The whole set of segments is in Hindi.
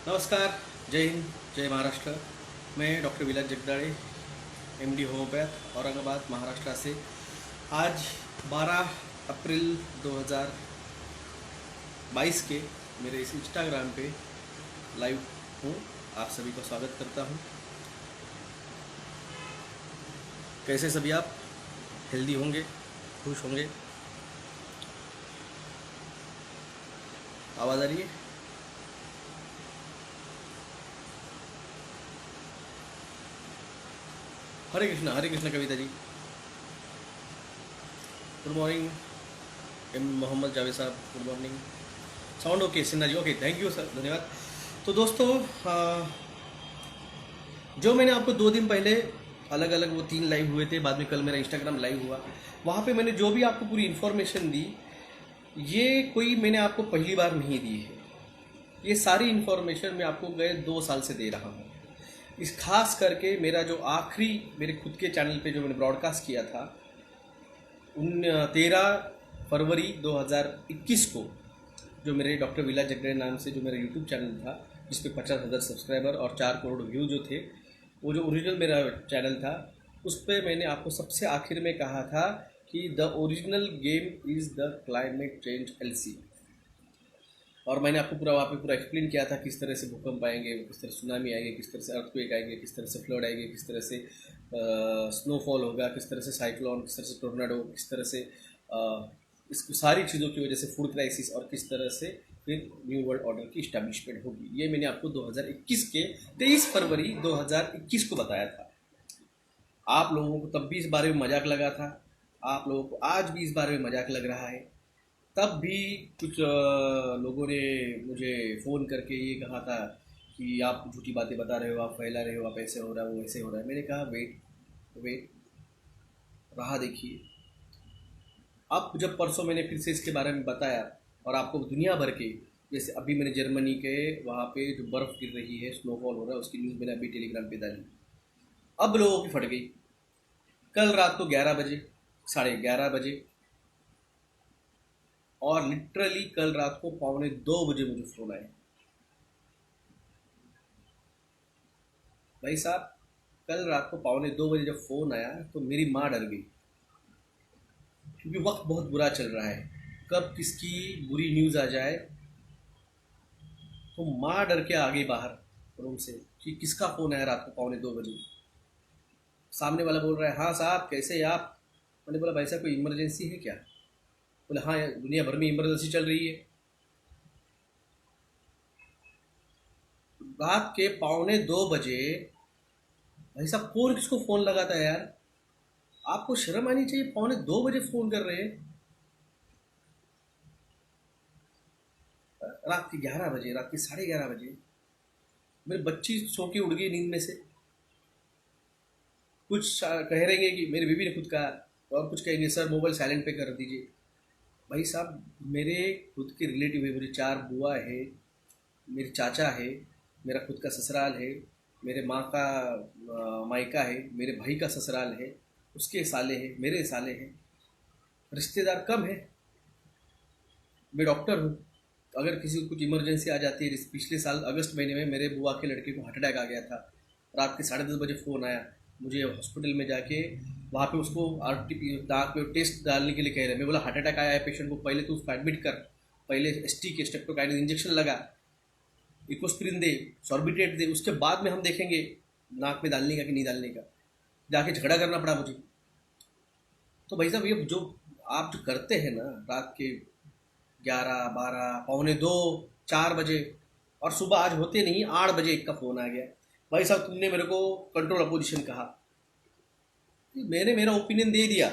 नमस्कार। जय हिंद, जय महाराष्ट्र। मैं doctor Vilas Jagdale, MD homeopath, Aurangabad Maharashtra से आज 12 अप्रैल 2022 के मेरे इस इंस्टाग्राम पे लाइव हूँ। आप सभी का स्वागत करता हूँ। कैसे सभी आप हेल्दी होंगे, खुश होंगे? आवाज़ आ रही है? Hare Krishna Kavita ji. Good morning M Mohammad Javed साहब, good morning. Sound okay Sinha ji? Okay, thank you sir, धन्यवाद। तो दोस्तों, जो मैंने आपको 2 दिन पहले अलग अलग वो 3 लाइव हुए थे, बाद में कल मेरा इंस्टाग्राम लाइव हुआ, वहाँ पे मैंने जो भी आपको पूरी इन्फॉर्मेशन दी, ये कोई मैंने आपको पहली बार नहीं दी है। ये सारी इन्फॉर्मेशन मैं आपको गए 2 साल से दे रहा हूँ। इस खास करके मेरा जो आखिरी मेरे खुद के चैनल पे जो मैंने ब्रॉडकास्ट किया था 13 फरवरी 2021 को, जो मेरे डॉक्टर विलास जगदाळे नाम से जो मेरा यूट्यूब चैनल था, जिस पे 50,000 सब्सक्राइबर और 4 करोड़ व्यू जो थे, वो जो ओरिजिनल मेरा चैनल था, उस पर मैंने आपको सबसे आखिर में कहा था कि the original game is the climate change LC. और मैंने आपको पूरा वहाँ पे पूरा एक्सप्लेन किया था किस तरह से भूकंप आएंगे, किस तरह सुनामी आएंगे, किस तरह से अर्थक्वेक आएंगे, किस तरह से फ्लड आएंगे, किस तरह से स्नोफॉल होगा, किस तरह से साइक्लोन, किस तरह से टोर्नाडो, किस तरह से इस सारी चीज़ों की वजह से फूड क्राइसिस, और किस तरह से फिर न्यू वर्ल्ड ऑर्डर की इस्टेब्लिशमेंट होगी। ये मैंने आपको 2021 के 23 फरवरी 2021 को बताया था। आप लोगों को तब भी इस बारे में मजाक लगा था, आप लोगों को आज भी इस बारे में मजाक लग रहा है। तब भी कुछ लोगों ने मुझे फ़ोन करके ये कहा था कि आप झूठी बातें बता रहे हो, आप फैला रहे हो, आप ऐसे हो रहा है, वो ऐसे हो रहा है। मैंने कहा वेट वेट, रहा देखिए। अब जब परसों मैंने फिर से इसके बारे में बताया और आपको दुनिया भर के, जैसे अभी मैंने जर्मनी के वहाँ पे जो बर्फ़ गिर रही है, स्नोफॉल हो रहा है, उसकी न्यूज़ मैंने अभी टेलीग्राम पे डाली। अब लोगों की फट गई। कल रात को 11 बजे, 11:30 बजे, और लिटरली कल रात को 1:45 बजे मुझे फ़ोन आया। भाई साहब, कल रात को 1:45 बजे जब फ़ोन आया तो मेरी माँ डर गई, क्योंकि वक्त बहुत बुरा चल रहा है। कब किसकी बुरी न्यूज़ आ जाए, तो माँ डर के आ गई बाहर रूम से कि किसका फ़ोन आया रात को 1:45 बजे। सामने वाला बोल रहा है, हाँ साहब कैसे हैं आप? मैंने बोला भाई साहब कोई इमरजेंसी है क्या? बोले हाँ, दुनिया भर में इमरजेंसी चल रही है। रात के 1:45 बजे भाई साहब कौन किसको फ़ोन लगाता है यार? आपको शर्म आनी चाहिए, 1:45 बजे फ़ोन कर रहे हैं। रात के 11 बजे, रात के 11:30 बजे मेरी बच्ची सो के उड़ गई नींद में से। कुछ कह रहे हैं कि मेरी बीवी ने खुद कहा, और कुछ कहेंगे सर मोबाइल साइलेंट पे कर दीजिए। भाई साहब, मेरे खुद के रिलेटिव है, मुझे 4 बुआ है, मेरी चाचा है, मेरा खुद का ससुराल है, मेरे माँ का मायका है, मेरे भाई का ससुराल है, उसके साले हैं, मेरे साले हैं, रिश्तेदार कम है। मैं डॉक्टर हूँ, तो अगर किसी को कुछ इमरजेंसी आ जाती है, पिछले साल अगस्त महीने में मेरे बुआ के लड़के को हार्ट अटैक आ गया था। रात के 10:30 बजे फ़ोन आया, मुझे हॉस्पिटल में जाके वहाँ पे उसको RT दांत में टेस्ट डालने के लिए कह रहे हैं। मैं बोला हार्ट अटैक आया है पेशेंट को, पहले तो उसको एडमिट कर, पहले ST के स्टेप्टोकाइनेस इंजेक्शन लगा, इकोस्प्रिन दे, सॉर्बिटेट दे, उसके बाद में हम देखेंगे नाक में डालने का कि नहीं डालने का। जाके झगड़ा करना पड़ा मुझे। तो भाई साहब, ये जो आप जो करते हैं ना, रात के 11, 12, 1:45, 4 बजे, और सुबह आज होते नहीं 8 बजे एक का फ़ोन आ गया, भाई साहब तुमने मेरे को कंट्रोल अपोजिशन कहा। मैंने मेरा ओपिनियन दे दिया,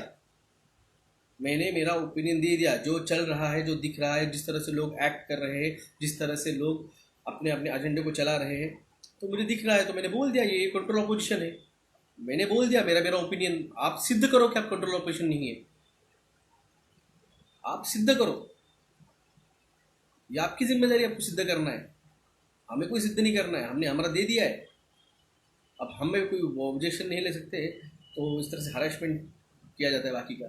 मैंने मेरा ओपिनियन दे दिया। जो चल रहा है, जो दिख रहा है, जिस तरह से लोग एक्ट कर रहे हैं, जिस तरह से लोग अपने अपने एजेंडे को चला रहे हैं, तो मुझे दिख रहा है, तो मैंने बोल दिया ये कंट्रोल अपोजिशन है। मैंने बोल दिया मेरा मेरा ओपिनियन। आप सिद्ध करो कि आप कंट्रोल अपोजिशन नहीं है, आप सिद्ध करो। ये आपकी जिम्मेदारी, आपको सिद्ध करना है, हमें कोई सिद्ध नहीं करना है, हमने हमारा दे दिया है। अब हमें कोई ऑब्जेक्शन नहीं ले सकते, तो इस तरह से हरासमेंट किया जाता है बाकी का।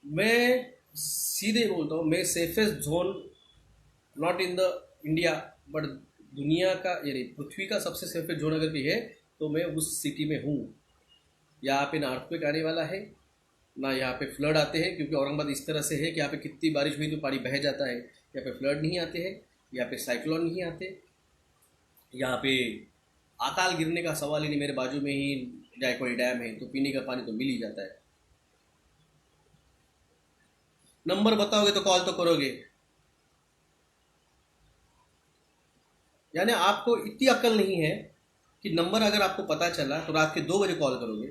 मैं सीधे बोलता हूँ, मैं safest zone not in the India, but दुनिया का यानी पृथ्वी का सबसे सेफेस्ट जोन अगर भी है तो मैं उस सिटी में हूँ। यहाँ पे ना अर्थक्वेक आने वाला है, ना यहाँ पे फ्लड आते हैं, क्योंकि औरंगाबाद इस तरह से है कि यहाँ पे कितनी बारिश हुई तो पानी बह जाता है। यहाँ पे फ्लड नहीं आते हैं, यहाँ पे साइक्लोन नहीं आते, यहाँ पे अकाल गिरने का सवाल ही नहीं। मेरे बाजू में ही जायकवाड़ी डैम है, तो पीने का पानी तो मिल ही जाता है। नंबर बताओगे तो कॉल तो करोगे, यानी आपको इतनी अक्ल नहीं है कि नंबर अगर आपको पता चला तो रात के 2 बजे कॉल करोगे।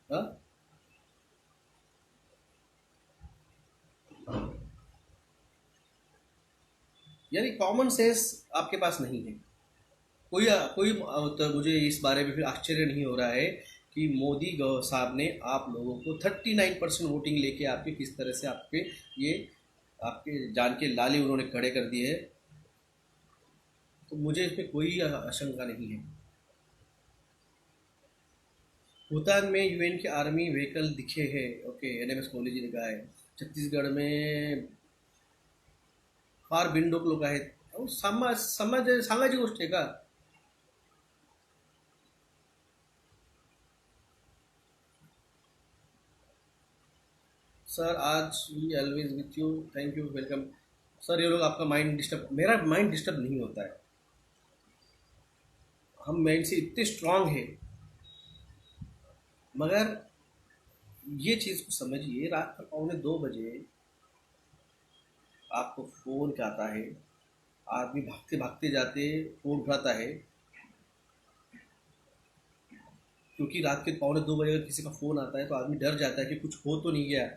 हाँ, यानी कॉमन सेंस आपके पास नहीं है। कोई कोई तो मुझे इस बारे में फिर आश्चर्य नहीं हो रहा है कि मोदी साहब ने आप लोगों को 39% वोटिंग लेके आपके किस तरह से आपके ये आपके जान के लाले उन्होंने खड़े कर दिए हैं। तो मुझे इसमें कोई आशंका नहीं है। भूटान में यूएन के आर्मी व्हीकल दिखे हैं, ओके, एनएमएस कॉलेज ने कहा है। छत्तीसगढ़ में फार बिंडोक लोक आहेत अहो, सांगायची गोष्ट आहे का? सर आज we always with you, thank you, welcome. Sir ये लोग आपका माइंड डिस्टर्ब, मेरा माइंड डिस्टर्ब नहीं होता है। हम माइंड से इतने स्ट्रांग है, मगर ये चीज़ को समझिए, रात का 1:45 बजे आपको फ़ोन आता है, आदमी भागते भागते जाते फ़ोन उठाता है, क्योंकि रात के 1:45 बजे अगर किसी का फ़ोन आता है तो आदमी डर जाता है कि कुछ हो तो नहीं गया।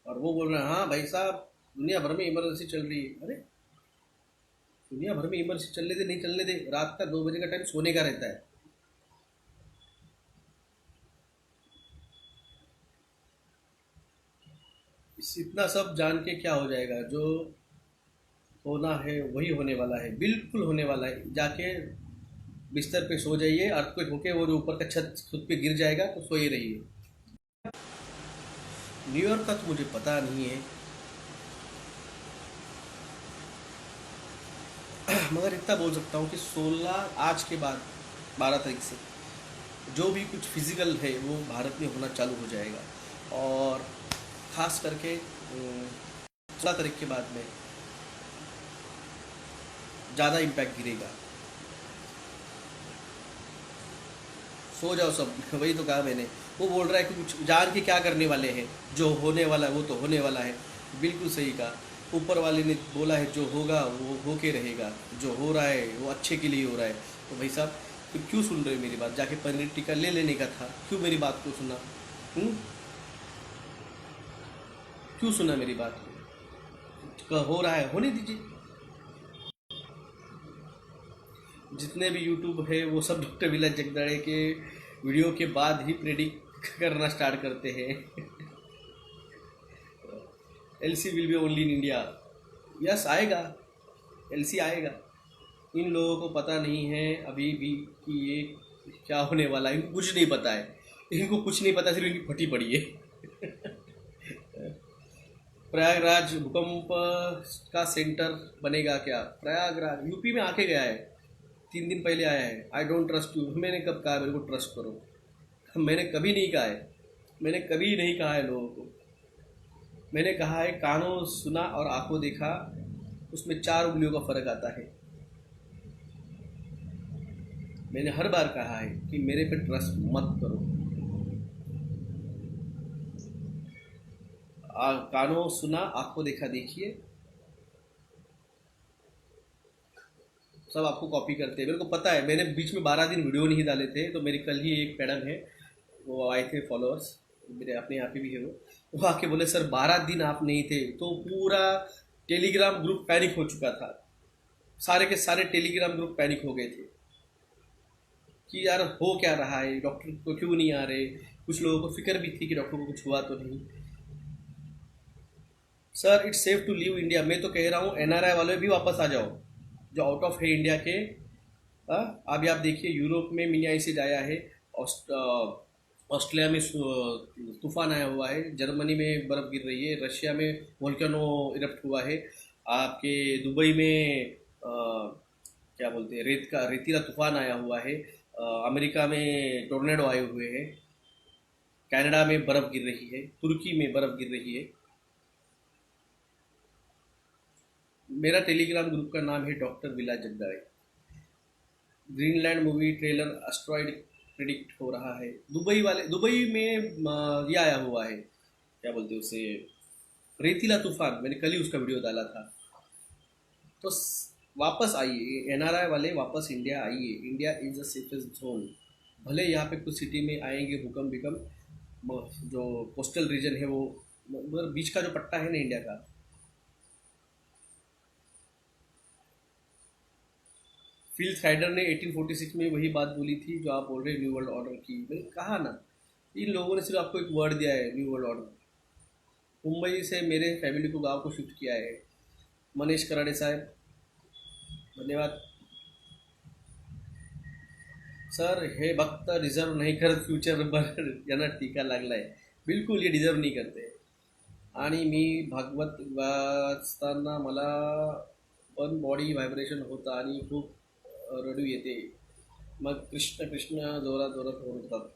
और वो बोल रहे हैं हाँ भाई साहब दुनिया भर में इमरजेंसी चल रही है। अरे दुनिया भर में इमरजेंसी चलने दे, नहीं चलने दे, रात का 2 बजे का टाइम सोने का रहता है। इतना सब जान के क्या हो जाएगा? जो होना है वही होने वाला है, बिल्कुल होने वाला है। जाके बिस्तर पे सो जाइए, अर्थक्वेक होके वो जो ऊपर का छत खुद पे गिर जाएगा तो सोए रहिए। न्यूयॉर्क का तो मुझे पता नहीं है, मगर इतना बोल सकता हूँ कि 16 आज के बाद 12 तारीख से जो भी कुछ फिजिकल है वो भारत में होना चालू हो जाएगा। और ख़ास करके 16 तारीख के बाद में ज़्यादा इम्पैक्ट गिरेगा। सो जाओ सब वही तो कहा मैंने। वो बोल रहा है कि कुछ जान के क्या करने वाले हैं, जो होने वाला है वो तो होने वाला है। बिल्कुल सही कहा, ऊपर वाले ने बोला है जो होगा वो होके रहेगा, जो हो रहा है वो अच्छे के लिए हो रहा है। तो भाई साहब तो क्यों सुन रहे हो मेरी बात? जाके पनीर टिक्का ले लेने का था, क्यों मेरी बात को सुना? क्यों सुना मेरी बात को? हो रहा है होने दीजिए। जितने भी यूट्यूब है वो सब डॉक्टर विलास जगदाड़े के वीडियो के बाद ही प्रेडिक्ट करना स्टार्ट करते हैं। LC will be only in India. Yes आएगा, एलसी आएगा। इन लोगों को पता नहीं है अभी भी कि ये क्या होने वाला है। इनको कुछ नहीं पता है, इनको कुछ नहीं पता, सिर्फ इनकी फटी पड़ी है। प्रयागराज भूकंप का सेंटर बनेगा क्या? प्रयागराज यूपी में आके गया है, 3 दिन पहले आया है। I don't trust you. मैंने कब कहा मेरे को ट्रस्ट करो? मैंने कभी नहीं कहा है, मैंने कभी नहीं कहा है लोगों को। मैंने कहा है कानों सुना और आंखों देखा, उसमें 4 उंगलियों का फर्क आता है। मैंने हर बार कहा है कि मेरे पे ट्रस्ट मत करो। कानों सुना आंखों देखा देखिए, सब आपको कॉपी करते हैं। मेरे को पता है, मैंने बीच में 12 दिन वीडियो नहीं डाले थे, तो मेरी कल ही एक मैडम है वो आए थे फॉलोअर्स मेरे, अपने यहाँ पे भी है वो आके बोले सर 12 दिन आप नहीं थे। तो पूरा टेलीग्राम ग्रुप पैनिक हो चुका था, सारे के सारे टेलीग्राम ग्रुप पैनिक हो गए थे कि यार हो क्या रहा है, डॉक्टर को क्यों नहीं आ रहे। कुछ लोगों को फिक्र भी थी कि डॉक्टर को कुछ हुआ तो नहीं। Sir it's safe to leave India. मैं तो कह रहा हूँ एनआरआई वाले भी वापस आ जाओ, जो आउट ऑफ है इंडिया के। अभी आप देखिए यूरोप में मिनियाइसिस आया है, ऑस्ट्रेलिया में तूफान आया हुआ है, जर्मनी में बर्फ़ गिर रही है, रशिया में वोल्केनो इरप्ट हुआ है, आपके दुबई में क्या बोलते हैं, रेतीला तूफान आया हुआ है, अमेरिका में टोर्नेडो आए हुए हैं, कनाडा में बर्फ़ गिर रही है, तुर्की में बर्फ़ गिर रही है। मेरा टेलीग्राम ग्रुप का नाम है doctor Vilas Jagdale. Greenland movie trailer asteroid predict हो रहा है। दुबई में ये आया हुआ है, क्या बोलते हैं उसे, रेतीला तूफान। मैंने कल ही उसका वीडियो डाला था। तो वापस आइए एनआरआई वाले, वापस इंडिया आइए। India is the safest zone. भले यहाँ पे कुछ सिटी में आएंगे भूकंप विकम्प, जो कोस्टल रीजन है वो, मगर बीच का जो पट्टा है ना इंडिया का। फिल थाइडर ने 1846 में वही बात बोली थी जो आप बोल रहे हैं, न्यू वर्ल्ड ऑर्डर की। मैंने कहा ना, इन लोगों ने सिर्फ आपको एक वर्ड दिया है, न्यू वर्ल्ड ऑर्डर। मुंबई से मेरे फैमिली को गांव को शिफ्ट किया है मनीष कराड़े साहब, धन्यवाद। सर हे भक्त डिझर्व नाही करत फ्युचरवर यांना टीका लागलाय। बिलकुल हे डिझर्व नाही करते। आणि मी भागवत वाचताना मला पण बॉडी व्हायब्रेशन होतं आणि खूप रडू येते, मग कृष्ण कृष्ण जोरात जोरात होतात।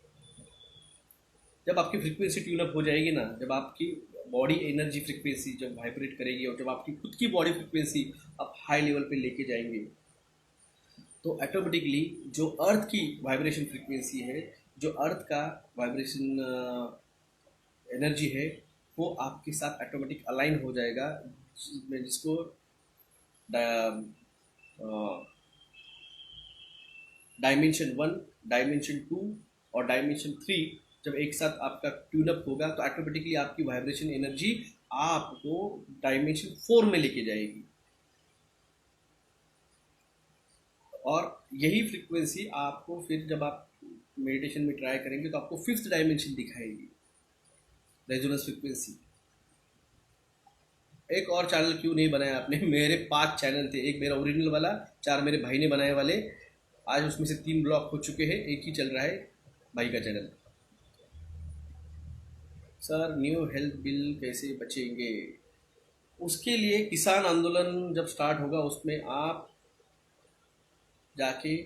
जब आपकी फ्रीक्वेंसी ट्यून अप हो जाएगी ना, जब आपकी बॉडी एनर्जी फ्रीक्वेंसी जब वाइब्रेट करेगी और जब आपकी खुद की बॉडी फ्रीक्वेंसी आप हाई लेवल पे लेके जाएंगे, तो ऑटोमेटिकली जो अर्थ की वाइब्रेशन फ्रीक्वेंसी है, जो अर्थ का वाइब्रेशन एनर्जी है, वो आपके साथ ऑटोमेटिक अलाइन हो जाएगा। जिसको डायमेंशन 1, डायमेंशन 2 और डायमेंशन 3 जब एक साथ आपका ट्यूनअप होगा, तो ऑटोमेटिकली आपकी वाइब्रेशन एनर्जी आपको डायमेंशन 4 में लेके जाएगी। और यही फ्रीक्वेंसी आपको फिर जब आप मेडिटेशन में ट्राई करेंगे तो आपको फिफ्थ डायमेंशन दिखाएगी, रेजोनेंस फ्रीक्वेंसी। एक और चैनल क्यों नहीं बनाया आपने? मेरे 5 चैनल थे, एक मेरा ओरिजिनल वाला, 4 मेरे भाई ने बनाए वाले। आज उसमें से 3 ब्लॉक हो चुके हैं, एक ही चल रहा है भाई का channel. Sir new health bill कैसे बचेंगे? उसके लिए किसान आंदोलन जब स्टार्ट होगा, उसमें आप जाके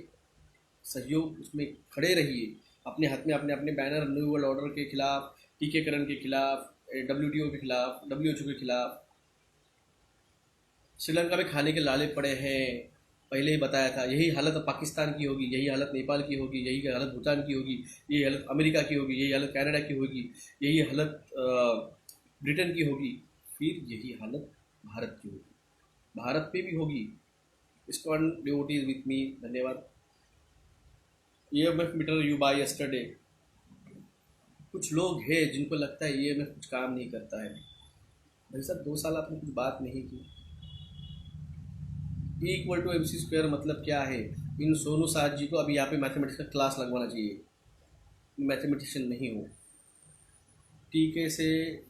सहयोग उसमें खड़े रहिए। अपने हाथ में अपने अपने बैनर, न्यू वर्ल्ड ऑर्डर के खिलाफ, टीकेकरण के खिलाफ, WTO के खिलाफ, WHO के खिलाफ। श्रीलंका में खाने के लाले पड़े हैं, पहले ही बताया था। यही हालत पाकिस्तान की होगी, यही हालत नेपाल की होगी, यही हालत भूटान की होगी, यही हालत अमेरिका की होगी, यही हालत कनाडा की होगी, यही हालत ब्रिटेन की होगी, फिर यही हालत भारत की होगी, भारत पे भी होगी। इस्कॉन डिवोटीज विथ मी, धन्यवाद। EMF meter you buy yesterday. कुछ लोग हैं जिनको लगता है EMF कुछ काम नहीं करता है। भाई साहब 2 साल आपने कुछ बात नहीं की। E=MC² मतलब क्या है? इन सोनू साज जी को अभी यहाँ पे मैथमेटिक्स का क्लास लगवाना चाहिए। मैथमेटिशियन नहीं हो। टीके से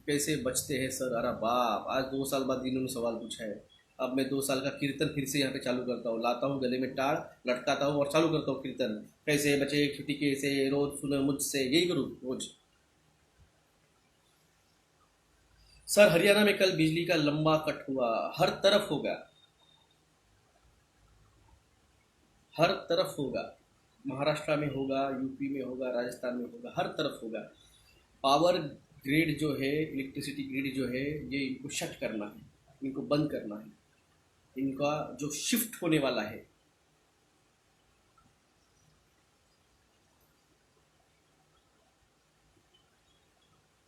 कैसे बचते हैं सर? अरे बाप, आज 2 साल बाद इन्होंने सवाल पूछा है। अब मैं 2 साल का कीर्तन फिर से यहाँ पे चालू करता हूँ, लाता हूँ गले में टाड़, लटकाता हूँ और चालू करता हूँ कीर्तन। कैसे बचे टीके से, रोज सुनो मुझसे, यही करूँ रोज। सर हरियाणा में कल बिजली का लंबा कट हुआ, हर तरफ होगा, हर तरफ होगा। महाराष्ट्र में होगा, यूपी में होगा, राजस्थान में होगा, हर तरफ होगा। पावर ग्रिड जो है, इलेक्ट्रिसिटी ग्रिड जो है, ये इनको शट करना है, इनको बंद करना है। इनका जो शिफ्ट होने वाला है,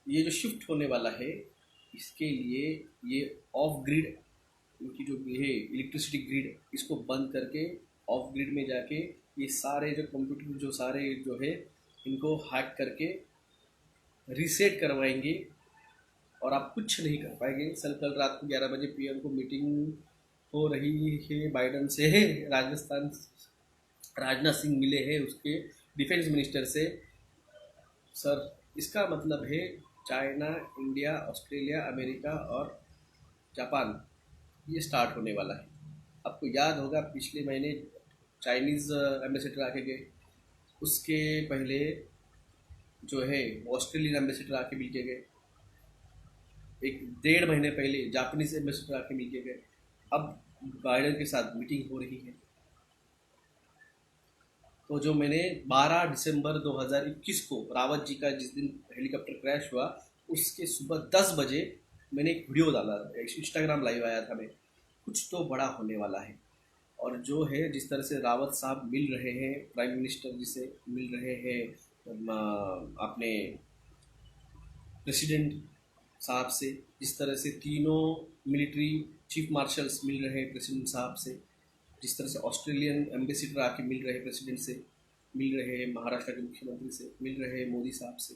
ये जो शिफ्ट होने वाला है, इसके लिए ये ऑफ ग्रिड, इनकी जो है इलेक्ट्रिसिटी ग्रिड, इसको बंद करके ऑफ ग्रिड में जाके ये सारे जो कंप्यूटर जो सारे जो है, इनको हैक करके रीसेट करवाएंगे और आप कुछ नहीं कर पाएंगे। कल रात को 11 बजे PM को मीटिंग हो रही है बाइडन से, राजस्थान राजनाथ सिंह मिले हैं उसके डिफेंस मिनिस्टर से। सर इसका मतलब है चाइना, इंडिया, ऑस्ट्रेलिया, अमेरिका और जापान, ये स्टार्ट होने वाला है। आपको याद होगा पिछले महीने चाइनीज़ एम्बेसडर आके गए, उसके पहले जो है ऑस्ट्रेलियन एम्बेसडर आके मिल के गए। एक 1.5 महीने पहले जापानीज एम्बेसडर आके मिल के गए। अब बाइडन के साथ मीटिंग हो रही है। तो जो मैंने 12 दिसंबर 2021 को रावत जी का जिस दिन हेलीकॉप्टर क्रैश हुआ, उसके सुबह 10 बजे मैंने एक वीडियो डाला, इंस्टाग्राम लाइव आया था। मैं कुछ तो बड़ा होने वाला है। और जो है जिस तरह से रावत साहब मिल रहे हैं प्राइम मिनिस्टर जी से, मिल रहे हैं अपने प्रेसिडेंट साहब से, जिस तरह से तीनों मिलिट्री चीफ मार्शल्स मिल रहे हैं प्रेसिडेंट साहब से, जिस तरह से ऑस्ट्रेलियन एम्बेसडर आके मिल रहे हैं प्रेसिडेंट से, मिल रहे हैं महाराष्ट्र के मुख्यमंत्री से, मिल रहे हैं मोदी साहब से,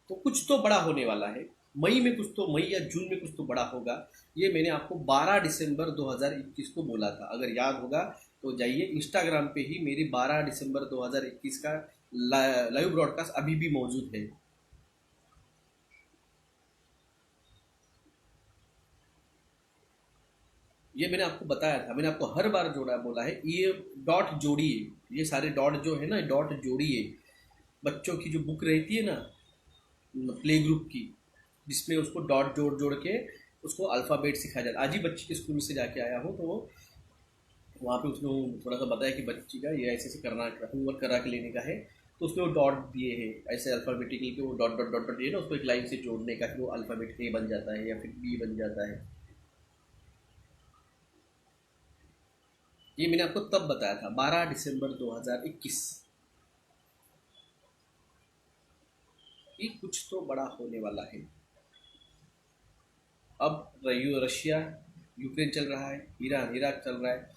तो कुछ तो बड़ा होने वाला है। मई में कुछ तो, मई या जून में कुछ तो बड़ा होगा। ये मैंने आपको 12 दिसंबर 2021 को बोला था, अगर याद होगा तो जाइए इंस्टाग्राम पे ही मेरी 12 दिसंबर 2021 का लाइव ब्रॉडकास्ट अभी भी मौजूद है। ये मैंने आपको बताया था, मैंने आपको हर बार जोड़ा बोला है, ये डॉट जोड़िए, ये सारे डॉट जो है ना, डॉट जोड़िए। बच्चों की जो बुक रहती है ना प्ले ग्रुप की, जिसमें उसको डॉट जोड़ जोड़ के उसको अल्फ़ाबेट सिखाया जाता है। आज ही बच्ची के स्कूल से जाके आया हूँ, तो वो वहाँ पे उसने थोड़ा सा बताया कि बच्ची का ये ऐसे ऐसे करना, होमवर्क करा के लेने का है। तो उसमें वो डॉट दिए हैं ऐसे अल्फ़ाबेटिकली के, वो डॉट डॉट डॉट डॉट दिए ना, उसको एक लाइन से जोड़ने का, फिर वो अल्फ़ाबेट ए बन जाता है या फिर बी बन जाता है। ये मैंने आपको तब बताया था 12 दिसंबर 2021 कि कुछ तो बड़ा होने वाला है। अब रशिया यूक्रेन चल रहा है, ईरान इराक चल रहा है,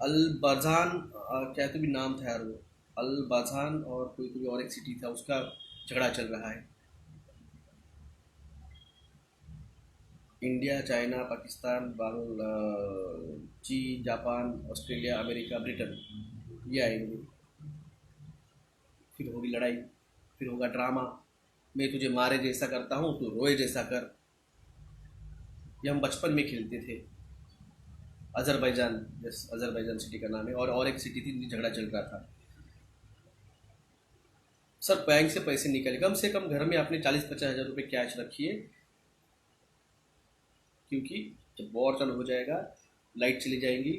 अल बजान क्या तो भी नाम था यार वो, अल बजान, और कोई कोई और एक सिटी था, उसका झगड़ा चल रहा है। इंडिया, चाइना, पाकिस्तान, चीन, जापान, ऑस्ट्रेलिया, अमेरिका, ब्रिटेन, ये आएंगे। फिर होगी लड़ाई, फिर होगा ड्रामा, मैं तुझे मारे जैसा करता हूँ, तू रोए जैसा कर। ये हम बचपन में खेलते थे। अजरबैजान, यस अजरबैजान सिटी का नाम है, और एक सिटी थी जिनकी झगड़ा चल रहा था। सर बैंक से पैसे निकाले, कम से कम घर में आपने 40-50 हज़ार रुपये कैश रखिए, क्योंकि जब वॉर चालू हो जाएगा, लाइट चली जाएंगी,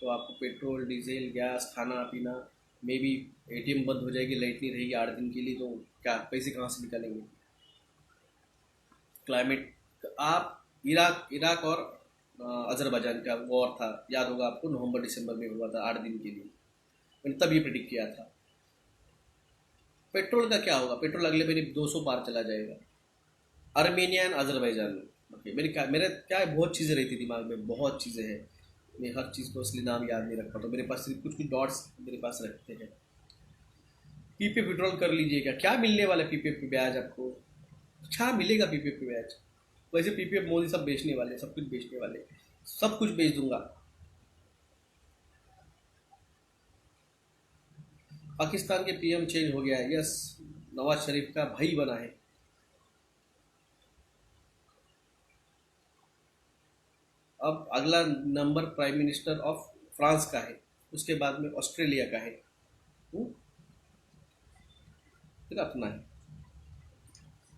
तो आपको पेट्रोल, डीजल, गैस, खाना पीना में भी, एटीएम बंद हो जाएगी, लाइट नहीं रहेगी 8 दिन के लिए, तो क्या पैसे कहाँ से निकालेंगे। क्लाइमेट, आप इराक इराक और अजरबैजान का वॉर था, याद होगा आपको, नवंबर दिसंबर में हुआ था 8 दिन के लिए। मैंने तब ये प्रिडिक्ट किया था। पेट्रोल का क्या होगा, पेट्रोल अगले महीने 200 पार चला जाएगा। आर्मेनिया एंड अजरबैजान, ओके, मेरे क्या है, बहुत चीज़ें रहती दिमाग में, बहुत चीज़ें हैं। मैं हर चीज़ को असली नाम याद नहीं रखता, तो मेरे पास सिर्फ कुछ कुछ डॉट्स मेरे पास रखते हैं। पीपीएफ विड्रॉल कर लीजिएगा, क्या मिलने वाला है पीपीएफ पे ब्याज आपको, क्या मिलेगा पीपीएफ पे ब्याज। वैसे पीपीएफ मोदी सब बेचने वाले, सब कुछ बेचने वाले, सब कुछ बेच दूंगा। पाकिस्तान के पीएम चेंज हो गया है, यस, नवाज शरीफ का भाई बना है। अब अगला number prime minister of France का है, उसके बाद में ऑस्ट्रेलिया का है। हम्म, फिर अपना है,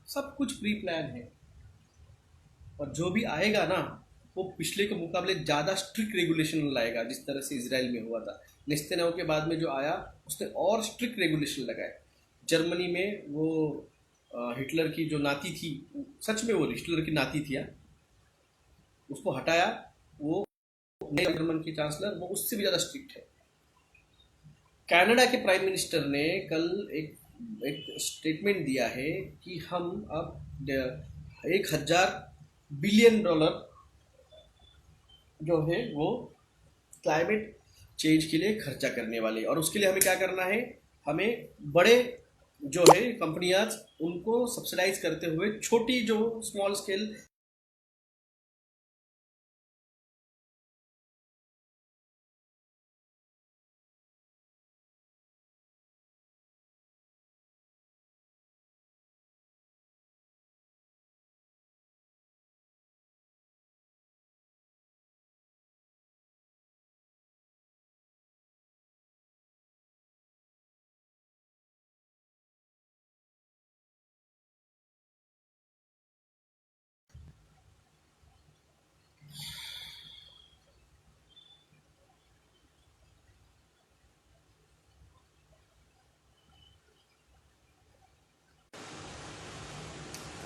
सब कुछ प्री प्लान है। और जो भी आएगा ना, वो पिछले के मुकाबले ज़्यादा स्ट्रिक्ट रेगुलेशन लाएगा, जिस तरह से इसराइल में हुआ था। नेस्तेनाऊ के बाद में जो आया, उसने और स्ट्रिक्ट रेगुलेशन लगाए। जर्मनी में वो हिटलर की जो नाती थी, सच में वो हिटलर की नाती थी, उसको हटाया। वो नए जर्मन की चांसलर, वो उससे भी ज़्यादा स्ट्रिक्ट है। कनाडा के प्राइम मिनिस्टर ने कल एक एक स्टेटमेंट दिया है कि हम अब 1,000 बिलियन डॉलर जो है वो क्लाइमेट चेंज के लिए खर्चा करने वाले, और उसके लिए हमें क्या करना है, हमें बड़े जो है कंपनियां, उनको सब्सिडाइज करते हुए छोटी जो small scale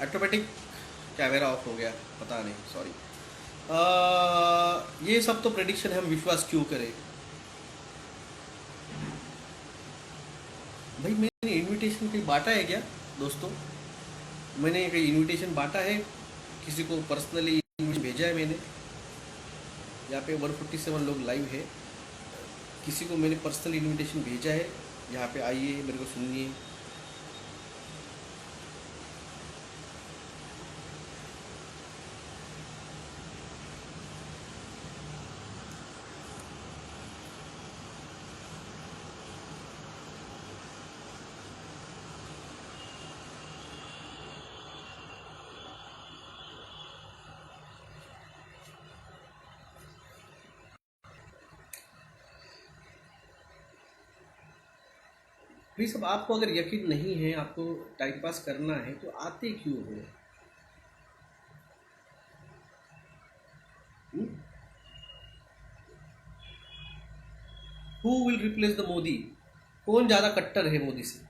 automatic camera off हो गया, पता नहीं, सॉरी। ये सब तो प्रेडिक्शन है, हम विश्वास क्यों करें भाई। मैंने इनविटेशन कहीं बांटा है क्या दोस्तों? मैंने कहीं इनविटेशन बांटा है, किसी को पर्सनली इनविटेशन भेजा है मैंने? यहाँ पे 147 लोग लाइव है, किसी को मैंने पर्सनल इनविटेशन भेजा है यहाँ पे आइए मेरे को सुनिए? भाई सब, आपको अगर यकीन नहीं है, आपको टाइम पास करना है तो आते क्यों हो? Who will replace the Modi? कौन ज़्यादा कट्टर है मोदी से?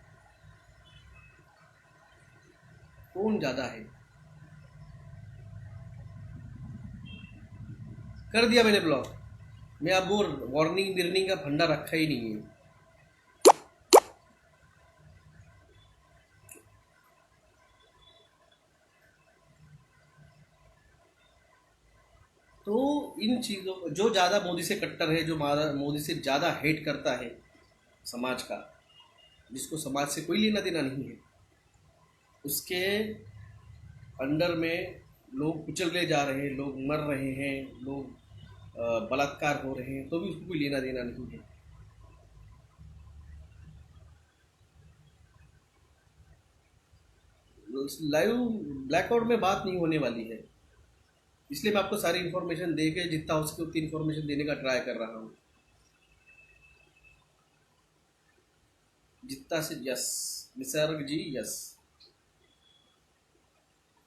कौन ज़्यादा है? कर दिया मैंने ब्लॉक। मैं अब वो वार्निंग बिर्निंग का फंडा रखा ही नहीं है। तो इन चीज़ों, जो ज़्यादा मोदी से कट्टर है, जो मोदी से ज़्यादा हेट करता है समाज का, जिसको समाज से कोई लेना देना नहीं है, उसके अंडर में लोग कुचले जा रहे हैं, लोग मर रहे हैं, लोग बलात्कार हो रहे हैं, तो भी उसको कोई लेना देना नहीं है। लाइव ब्लैकआउट में बात नहीं होने वाली है, इसलिए मैं आपको सारी इन्फॉर्मेशन दे के जितना हो सके उतनी इन्फॉर्मेशन देने का ट्राई कर रहा हूँ, जितना से। यस निसर्ग जी, यस।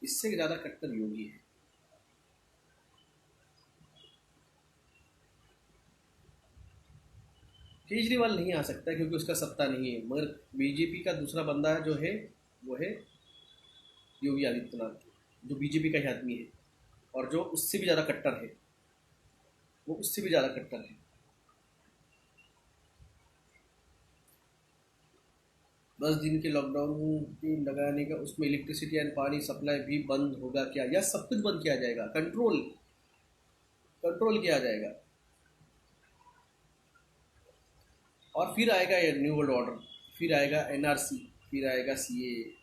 इससे ज़्यादा कट्टर योगी है। केजरीवाल नहीं आ सकता क्योंकि उसका सत्ता नहीं है, मगर बीजेपी का दूसरा बंदा जो है वो है योगी आदित्यनाथ, जो बीजेपी का ही आदमी है, और जो उससे भी ज़्यादा कट्टर है, वो उससे भी ज़्यादा कट्टर है। 10 दिन के लॉकडाउन के लगाने का, उसमें इलेक्ट्रिसिटी एंड पानी सप्लाई भी बंद होगा क्या? या सब कुछ बंद किया जाएगा, कंट्रोल कंट्रोल किया जाएगा। और फिर आएगा ये न्यू वर्ल्ड ऑर्डर, फिर आएगा एनआरसी, फिर आएगा सीए,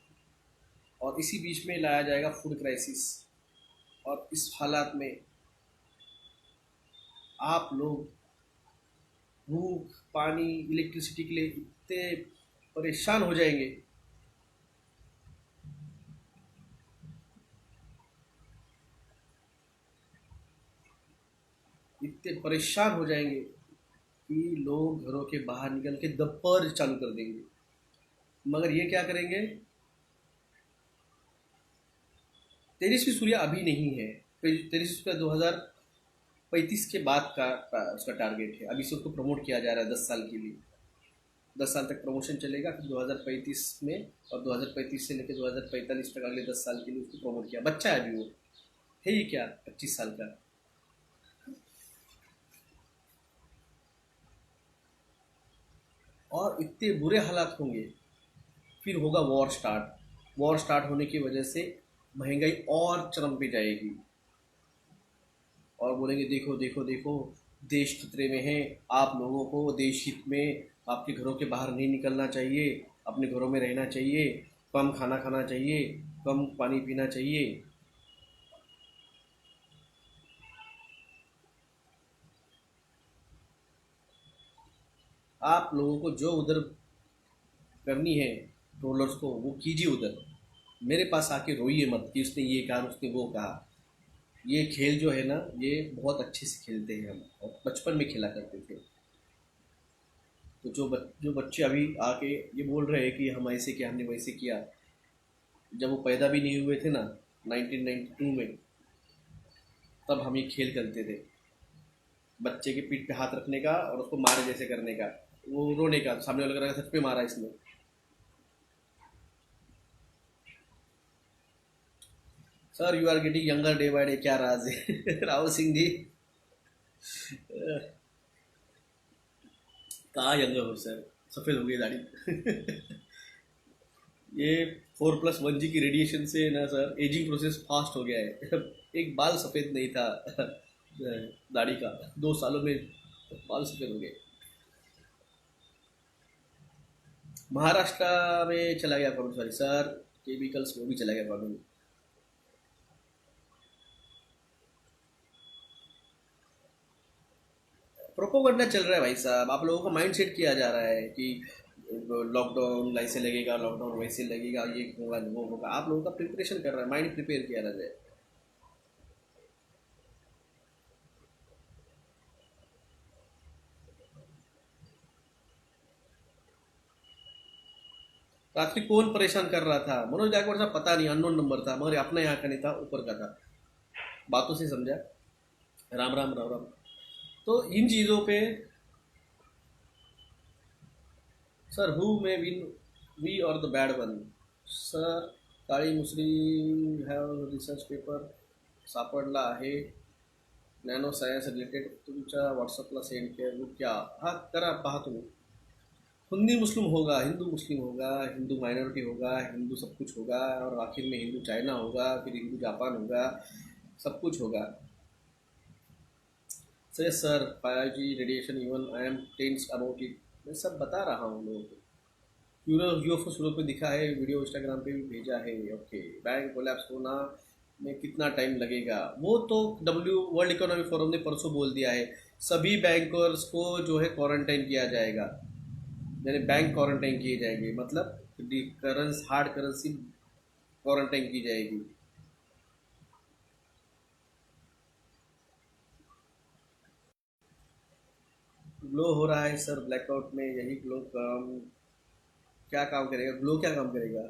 और इसी बीच में लाया जाएगा फूड क्राइसिस। और इस हालात में आप लोग भूख, पानी, इलेक्ट्रिसिटी के लिए इतने परेशान हो जाएंगे, इतने परेशान हो जाएंगे कि लोग घरों के बाहर निकल के दोपहर चालू कर देंगे। मगर ये क्या करेंगे? तेजस्वी सूर्या अभी नहीं है, तेजस्वी सूर्या 2035 के बाद का उसका टारगेट है। अभी से उसको प्रमोट किया जा रहा है 10 साल के लिए, 10 साल तक प्रमोशन चलेगा, फिर 2035 में, और 2035 से लेकर 2045 तक अगले 10 साल के लिए उसको प्रमोट किया। बच्चा है अभी वो, है ये क्या 25 साल का। और इतने बुरे हालात होंगे, फिर होगा वॉर स्टार्ट। वॉर स्टार्ट होने की वजह से महंगाई और चरम पे जाएगी, और बोलेंगे देखो देखो देखो, देश खतरे में है, आप लोगों को देश हित में आपके घरों के बाहर नहीं निकलना चाहिए, अपने घरों में रहना चाहिए, कम खाना खाना चाहिए, कम पानी पीना चाहिए। आप लोगों को जो उधर करनी है ट्रोलर्स को, वो कीजिए उधर, मेरे पास आके रोइए मत कि उसने ये कहा उसने वो कहा। ये खेल जो है ना, ये बहुत अच्छे से खेलते हैं हम, और बचपन में खेला करते थे। तो जो बच्चे अभी आके ये बोल रहे हैं कि हम ऐसे किया, हमने वैसे किया, जब वो पैदा भी नहीं हुए थे ना 1992 में, तब हम ये खेल करते थे, बच्चे के पीठ पे हाथ रखने का और उसको मारे जैसे करने का, वो रोने का, सामने वाले का सच पे मारा इसने। Sir you are getting younger day by day, क्या राज है? राहुल सिंह जी, कहाँ यंगर हो सर, सफ़ेद हो गई दाढ़ी। ये 4+1G की रेडिएशन से ना सर एजिंग प्रोसेस फास्ट हो गया है। एक बाल सफ़ेद नहीं था दाढ़ी का, 2 सालों में बाल सफ़ेद हो गए। महाराष्ट्र में चला गया कॉर्न, सॉरी सर, केमिकल्स वो भी चला गया कॉर्न। प्रोपोगंडा चल रहा है भाई साहब, आप लोगों को माइंड सेट किया जा रहा है कि लॉकडाउन ऐसे लगेगा, लॉकडाउन वैसे लगेगा, ये होगा वो होगा। आप लोगों का प्रिपरेशन कर रहा है, माइंड प्रिपेयर किया जा रहा है। रात्रि कौन परेशान कर रहा था? मनोज गायकवाड़ साहब पता नहीं, अननोन नंबर था, मगर अपने यहाँ का नहीं था, ऊपर का था। बातों से समझा। राम राम राम राम। तो इन चीज़ों पे sir, who may win, we or the bad one? Sir, काळी मुसरी हॅव रिसर्च पेपर सापडला आहे नॅनो सायन्स रिलेटेड, तुमच्या व्हॉट्सअपला सेंड केलं क्या? हा करा, पहा तुम्ही। हिंदी मुस्लिम होगा, हिंदू मुस्लिम होगा, हिंदू माइनॉरिटी होगा, हिंदू सब कुछ होगा, और आखिर में हिंदू चाइना होगा, फिर हिंदू जापान होगा, सब कुछ होगा। Sir sir, 5G radiation, even I am tense about it. मैं सब बता रहा हूँ लोगों को। यूएफओ शुरू पे दिखा है, वीडियो इंस्टाग्राम पे भी भेजा है। ओके, बैंक कोलैप्स होना में कितना टाइम लगेगा? वो तो वर्ल्ड इकोनॉमिक फोरम ने परसों बोल दिया है, सभी बैंकर्स को जो है क्वारंटाइन किया जाएगा, यानी बैंक क्वारंटाइन किए जाएंगे, मतलब हार्ड करेंसी क्वारंटाइन की जाएगी। ग्लो हो रहा है सर ब्लैकआउट में, यही ग्लो काम क्या काम करेगा? ग्लो क्या काम करेगा?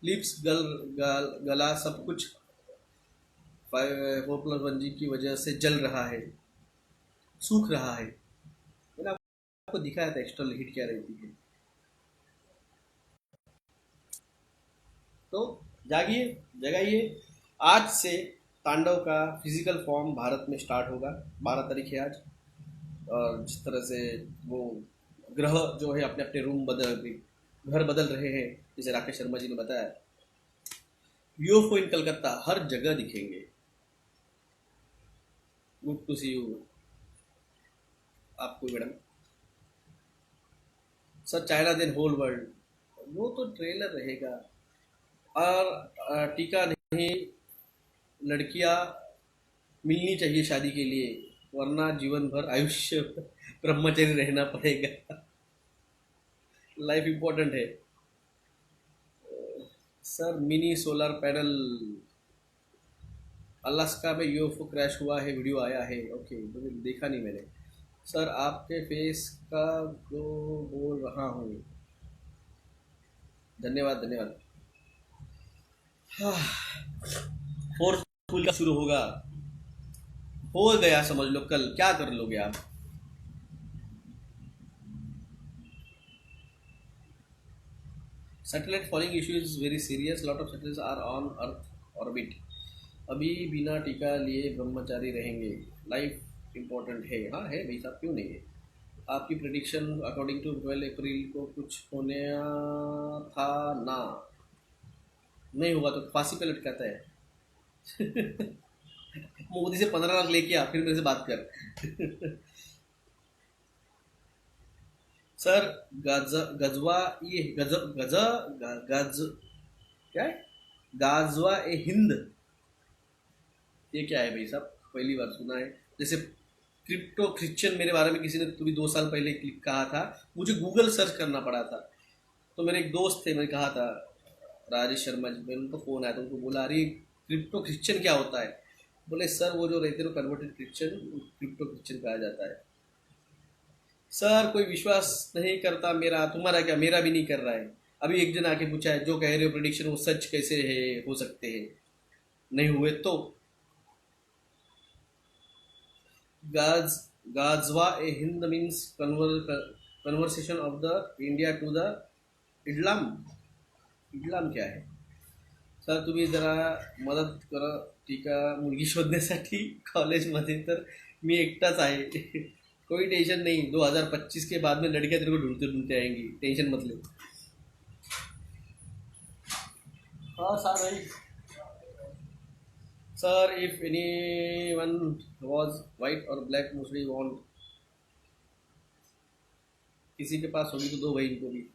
लिप्स, गला सब कुछ 4+1G की वजह से जल रहा है, सूख रहा है। मैंने आपको दिखाया था एक्सटर्नल हीट क्या रहती है। तो जागिए, जगाइए। आज से तांडव का फिजिकल फॉर्म भारत में स्टार्ट होगा। 12 तारीख है आज। और जिस तरह से वो ग्रह जो है अपने अपने घर बदल रहे हैं, जैसे राकेश शर्मा जी ने बताया, यूएफओ इन कलकत्ता हर जगह दिखेंगे। गुड टू सी यू आपको madam. Sir, China then whole world, वो तो ट्रेलर रहेगा। और टीका नहीं, लड़कियां मिलनी चाहिए शादी के लिए, वरना जीवन भर आयुष्य ब्रह्मचर्य रहना पड़ेगा। लाइफ इम्पोर्टेंट है। Sir, mini solar panel, Alaska में यूएफओ क्रैश हुआ है, वीडियो आया है। ओके, मुझे देखा नहीं मैंने। सर, आपके फेस का जो बोल रहा हूँ। धन्यवाद धन्यवाद। फोर्थ स्कूल का शुरू होगा, हो गया समझ लो, कल क्या कर लोगे आप? Satellite falling issue is very serious, lot of satellites are on earth orbit. अभी बिना टीका लिए ब्रह्मचारी रहेंगे, लाइफ इम्पोर्टेंट है। हाँ है भाई साहब, क्यों नहीं है? आपकी प्रिडिक्शन अकॉर्डिंग टू 12 अप्रैल को कुछ होने था ना? नहीं होगा तो फांसी पे लटकाता है। मोदी से 15 लाख लेके आ, फिर मेरे से बात कर। सर, गजवा ये गज क्या है? गाजवा ए हिंद, ये क्या है भाई साहब? पहली बार सुना है। जैसे क्रिप्टो क्रिश्चियन, मेरे बारे में किसी ने पूरी 2 साल पहले क्लिक कहा था, मुझे गूगल सर्च करना पड़ा था। तो मेरे एक दोस्त थे, मैंने कहा था राजेश शर्मा जी, मैंने उनको फ़ोन आया तो उनको बोला, अरे क्रिप्टो क्रिश्चियन क्या होता है? बोले सर, वो जो रहते हैं कन्वर्टेड क्रिश्चियन, क्रिप्टो क्रिश्चियन कहा जाता है। सर, कोई विश्वास नहीं करता मेरा, तुम्हारा क्या? मेरा भी नहीं कर रहा है। अभी एक जन आके पूछा है, जो कह रहे हो प्रिडिक्शन वो सच कैसे है, हो सकते हैं? नहीं हुए तो? गाज गाजवा ए Hind means conversation of the India to the Islam. Islam क्या आहे? सर तुम्ही जरा मदत करा. ठीक आहे, मुलगी शोधण्यासाठी कॉलेजमध्ये तर मी एकटाच आहे. कोई टेंशन नहीं, 2025 के बाद में लड़कियां तेरे को ढूंढते ढूंढते आएंगी, टेंशन मत ले. हाँ सर भाई. Sir if any one was white और ब्लैक मोस्टली वॉन्ट, किसी के पास होगी तो दो भाई इनको भी.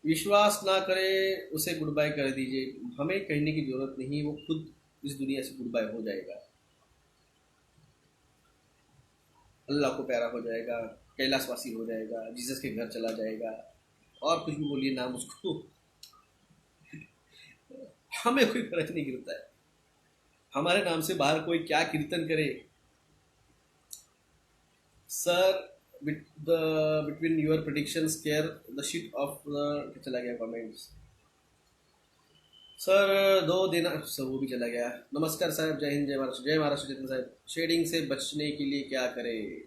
विश्वास ना करे उसे गुड बाय कर दीजिए, हमें कहने की जरूरत नहीं, वो खुद इस दुनिया से गुड बाय हो जाएगा. अल्लाह को प्यारा हो जाएगा, कैलाशवासी हो जाएगा, जीसस के घर चला जाएगा, और कुछ भी बोलिए नाम उसको. हमें कोई फर्क नहीं गिरता है. हमारे नाम से बाहर कोई क्या कीर्तन करे. Sir between your prediction square the sheet of the, चला गया कमेंट्स. सर दो दिन सर वो भी चला गया. नमस्कार साहब, जय हिंद, जय महाराष्ट्र. जय महाराष्ट्र जितन साहब. शेडिंग से बचने के लिए क्या करें?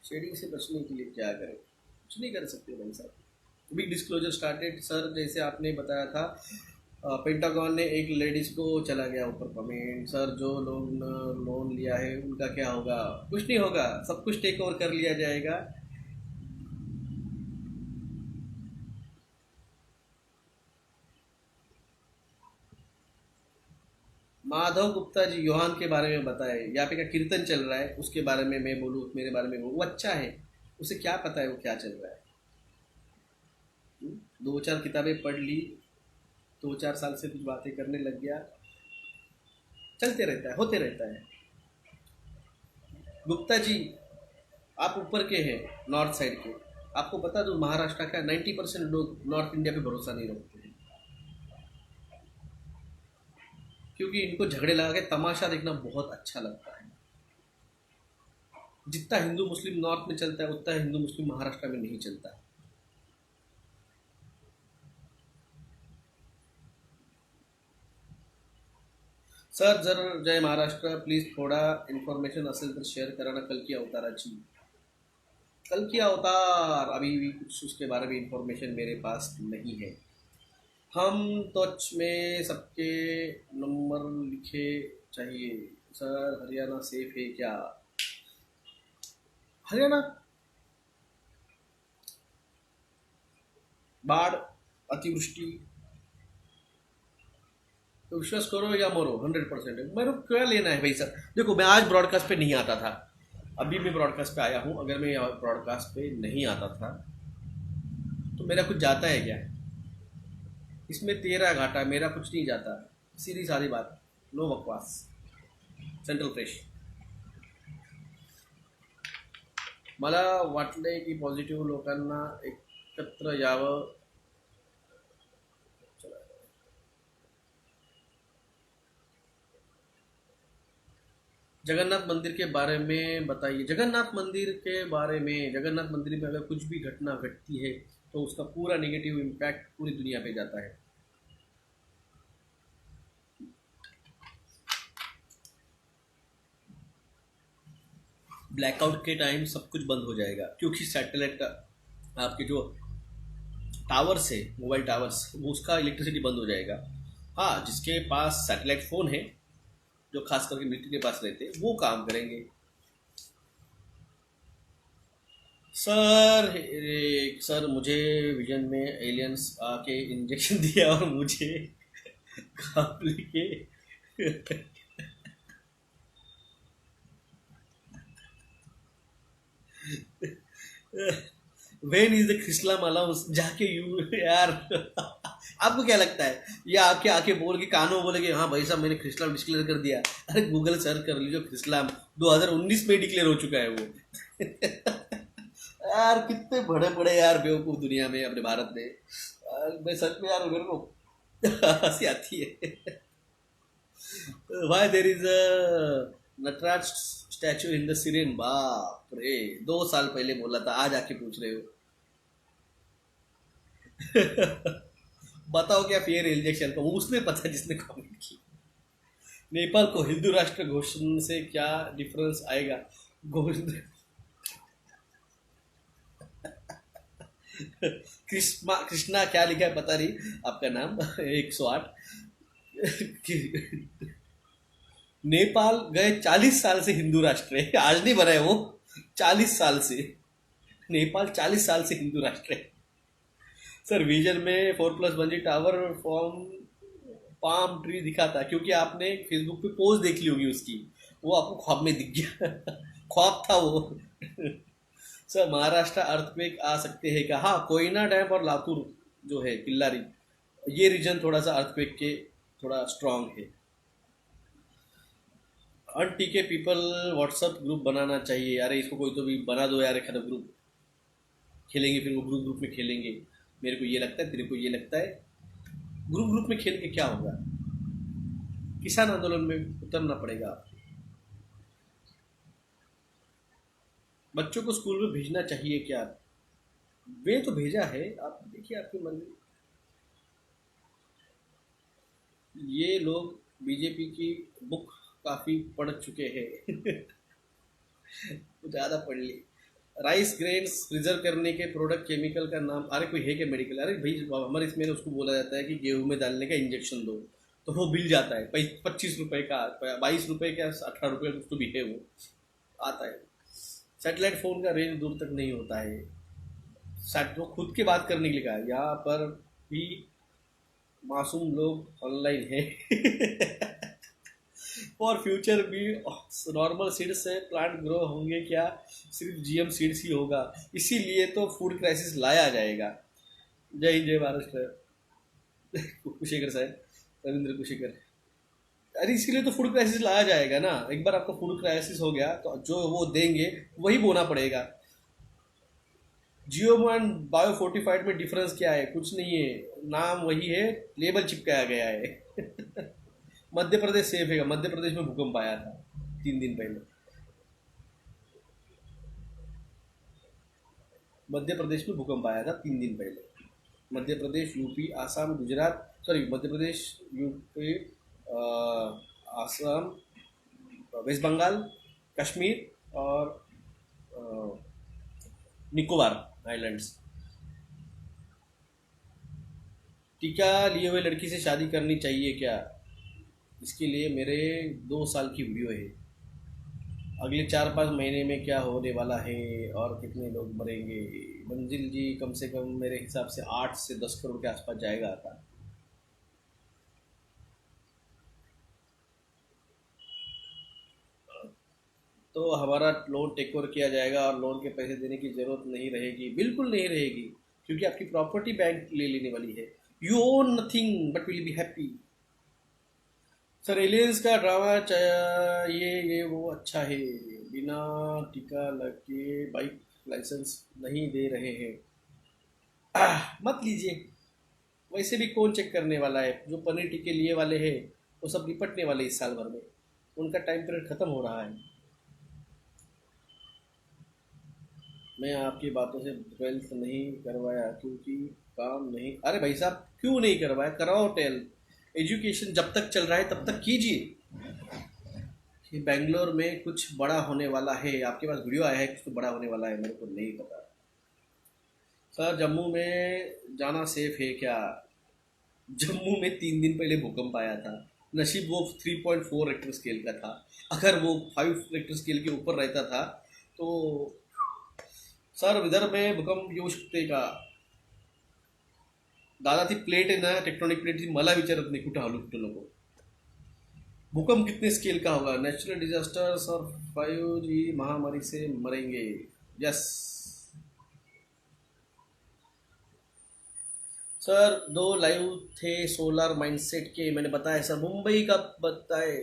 शेडिंग से बचने के लिए क्या करें? कुछ नहीं कर सकते भाई साहब. Big disclosure started. सर जैसे आपने बताया था, पेंटागन ने एक लेडीज को चला गया ऊपर कमेंट. सर जो लोन लोन लिया है उनका क्या होगा? कुछ नहीं होगा, सब कुछ टेक ओवर कर लिया जाएगा. माधव गुप्ता जी योहान के बारे में बताए. यहाँ पे क्या कीर्तन चल रहा है, उसके बारे में मैं बोलूँ, मेरे बारे में बोलूँ? वो अच्छा है, उसे क्या पता है वो क्या चल रहा है. दो चार किताबें पढ़ ली, 2-4 साल से कुछ बातें करने लग गया, चलते रहता है, होते रहता है. गुप्ता जी आप ऊपर के हैं, नॉर्थ साइड के. आपको बता दूं, महाराष्ट्र का 90% लोग नॉर्थ इंडिया पे भरोसा नहीं रखते हैं, क्योंकि इनको झगड़े लगा के तमाशा देखना बहुत अच्छा लगता है. जितना हिंदू मुस्लिम नॉर्थ में चलता है उतना हिंदू मुस्लिम महाराष्ट्र में नहीं चलता. सर जर जय महाराष्ट्र, प्लीज थोड़ा इन्फॉर्मेशन असेल तर शेअर करा ना कल की अवताराची. कल की अवतार अभी भी कुछ उसके बारे में इंफॉर्मेशन मेरे पास नहीं है. हम टच में सबके नंबर लिखे चाहिए. सर हरियाणा सेफ है क्या? हरियाणा बाढ़, अतिवृष्टि, तो विश्वास करो या मरो, 100% है. मेरे को क्या लेना है भाई सर? देखो मैं आज ब्रॉडकास्ट पे नहीं आता था, अभी मैं ब्रॉडकास्ट पे आया हूँ. अगर मैं ब्रॉडकास्ट पे नहीं आता था तो मेरा कुछ जाता है क्या? इसमें तेरा घाटा, मेरा कुछ नहीं जाता. सीधी सादी बात, नो बकवास. Central fresh. मला वाटलंय की पॉझिटिव्ह लोकांना एकत्र यावं. जगन्नाथ मंदिर के बारे में बताइए. जगन्नाथ मंदिर के बारे में, जगन्नाथ मंदिर में अगर कुछ भी घटना घटती है तो उसका पूरा नेगेटिव इम्पैक्ट पूरी दुनिया पे जाता है. ब्लैकआउट के टाइम सब कुछ बंद हो जाएगा, क्योंकि सैटेलाइट का आपके जो टावर्स है, मोबाइल टावर्स, वो उसका इलेक्ट्रिसिटी बंद हो जाएगा. हाँ, जिसके पास सैटेलाइट फ़ोन है, जो खास करके मिलिट्री के पास रहते हैं, वो काम करेंगे. सर सर मुझे विजन में एलियंस आके इंजेक्शन दिया और मुझे काप लेके वेन इज द क्रिस्लाम अलाउंस जाके यू यार. आपको क्या लगता है, ये आपके आके बोल के कानों बोलेगे हाँ भाई साहब मैंने क्रिस्लाम डिक्लेयर कर दिया? अरे गूगल सर्च कर लीजिए, क्रिस्लाम 2019 में डिक्लेयर हो चुका है वो. यार कितने बड़े बड़े यार बेवकूफ दुनिया में, अपने भारत में. मैं सच में यार मेरे को हंसी आती है. Why there is a Nataraj statue in the siren. बाप रे, 2 साल पहले बोला था, आज आके पूछ रहे हो. बताओ क्या फियर इंजेक्शन का, वो उसने पता जिसने कमेंट की. नेपाल को हिंदू राष्ट्र घोषणा से क्या डिफरेंस आएगा? कृष्णा कृष्णा क्या लिखा है पता नहीं आपका नाम 108। नेपाल गए 40 साल से हिंदू राष्ट्र है, आज नहीं बना है वो, 40 साल से। नेपाल 40 साल से हिंदू राष्ट्र है। सर विजन में 4+1G tower form palm tree दिखा था, क्योंकि आपने फेसबुक पे पोस्ट देख ली होगी उसकी, वो आपको ख्वाब में दिख गया। ख्वाब था वो। सर महाराष्ट्र अर्थक्वेक आ सकते हैं क्या? हाँ, कोयना डैम और लातूर जो है किल्लारी, ये रीजन थोड़ा सा अर्थक्वेक के थोड़ा स्ट्रांग है। अनटी के पीपल व्हाट्सअप ग्रुप बनाना चाहिए। अरे इसको कोई तो भी बना दो यार, एक ग्रुप खेलेंगे, फिर वो ग्रुप ग्रुप में खेलेंगे। मेरे को ये लगता है, तेरे को ये लगता है, ग्रुप ग्रुप में खेल के क्या होगा? किसान आंदोलन में उतरना पड़ेगा। बच्चों को स्कूल में भेजना चाहिए क्या? वे तो भेजा है, आप देखिए आपकी मर्जी। ये लोग बीजेपी की बुक काफ़ी पढ़ चुके हैं। ज़्यादा पढ़ ली। राइस ग्रेन्स प्रिजर्व करने के प्रोडक्ट केमिकल का नाम, अरे कोई है क्या मेडिकल? अरे भाई हमारे इसमें उसको बोला जाता है कि गेहूं में डालने का इंजेक्शन दो, तो वो बिल जाता है 25 रुपए का, 22 रुपए का, 18 रुपये कुछ तो भी है, वो आता है। सैटेलाइट फ़ोन का रेंज दूर तक नहीं होता है। वो खुद की बात करने के लिए कहा, यहाँ पर भी मासूम लोग ऑनलाइन है। और फ्यूचर भी नॉर्मल सीड से प्लांट ग्रो होंगे क्या? सिर्फ जीएम सीड्स ही होगा, इसीलिए तो फूड क्राइसिस लाया जाएगा। जय हिंद, जय महाराष्ट्र। कुशेखर साहब, रविंद्र कुशेखर। अरे इसीलिए तो फूड क्राइसिस लाया जाएगा ना। एक बार आपको फूड क्राइसिस हो गया तो जो वो देंगे वही बोना पड़ेगा। जियो एंड बायो फोर्टिफाइड में डिफरेंस क्या है? कुछ नहीं है, नाम वही है, लेबल चिपकाया गया है। मध्य प्रदेश सेफ है। मध्य प्रदेश में भूकंप आया था 3 दिन पहले। मध्य प्रदेश में भूकंप आया था 3 दिन पहले। Madhya Pradesh, UP, Assam, Gujarat, sorry Madhya Pradesh, UP, Assam, waste Bengal, Kashmir और निकोबार आइलैंड्स। टीका लिए हुए लड़की से शादी करनी चाहिए क्या? इसके लिए मेरे 2 साल की वीडियो है। अगले 4-5 महीने में क्या होने वाला है और कितने लोग मरेंगे। मंजिल जी कम से कम मेरे हिसाब से 8 से 10 करोड़ के आसपास जाएगा था। तो हमारा लोन टेक ओवर किया जाएगा और लोन के पैसे देने की ज़रूरत नहीं रहेगी। बिल्कुल नहीं रहेगी, क्योंकि आपकी प्रॉपर्टी बैंक ले लेने वाली है। You own nothing but will be happy. Sir aliens का ड्रामा चाहिए, ये वो अच्छा है। बिना टीका लगे बाइक लाइसेंस नहीं दे रहे हैं। मत लीजिए, वैसे भी कौन चेक करने वाला है? जो पनीर टिक्के लिए वाले हैं वो सब निपटने वाले इस साल भर में, उनका टाइम पीरियड खत्म हो रहा है। मैं आपकी बातों से 12th नहीं करवाया क्योंकि काम नहीं। अरे भाई साहब क्यों नहीं करवाया? कराओ 12th। एजुकेशन जब तक चल रहा है तब तक कीजिए। कि बेंगलोर में कुछ बड़ा होने वाला है, आपके पास वीडियो आया है, कुछ तो बड़ा होने वाला है, मेरे को नहीं पता। सर जम्मू में जाना सेफ है क्या? जम्मू में 3 दिन पहले भूकंप आया था। नसीब वो 3.4 रेक्टर स्केल का था। अगर वो 5 रेक्टर स्केल के ऊपर रहता था तो सर विदर्भ में भूकंप येऊ शकते का? दादा ती प्लेट आहे ना, टेक्टॉनिक प्लेट ती मला विचारत नाही कुठं हलू कुठं नको। भूकंप कितने स्केल का होगा? नेचुरल डिजास्टर्स और 5G महामारी से मरेंगे। यस सर, 2 लाइव थे सोलर माइंडसेट के, मैंने बताया सर। मुंबई का बताए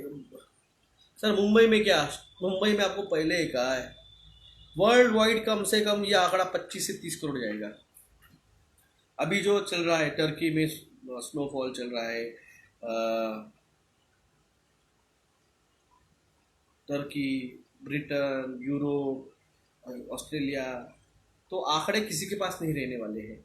सर। मुंबई में क्या, मुंबई में आपको पहले ही कहा है, वर्ल्ड वाइड कम से कम ये आंकड़ा 25 से 30 करोड़ जाएगा। अभी जो चल रहा है टर्की में स्नोफॉल चल रहा है, टर्की, ब्रिटेन, यूरोप, ऑस्ट्रेलिया, तो आंकड़े किसी के पास नहीं रहने वाले हैं,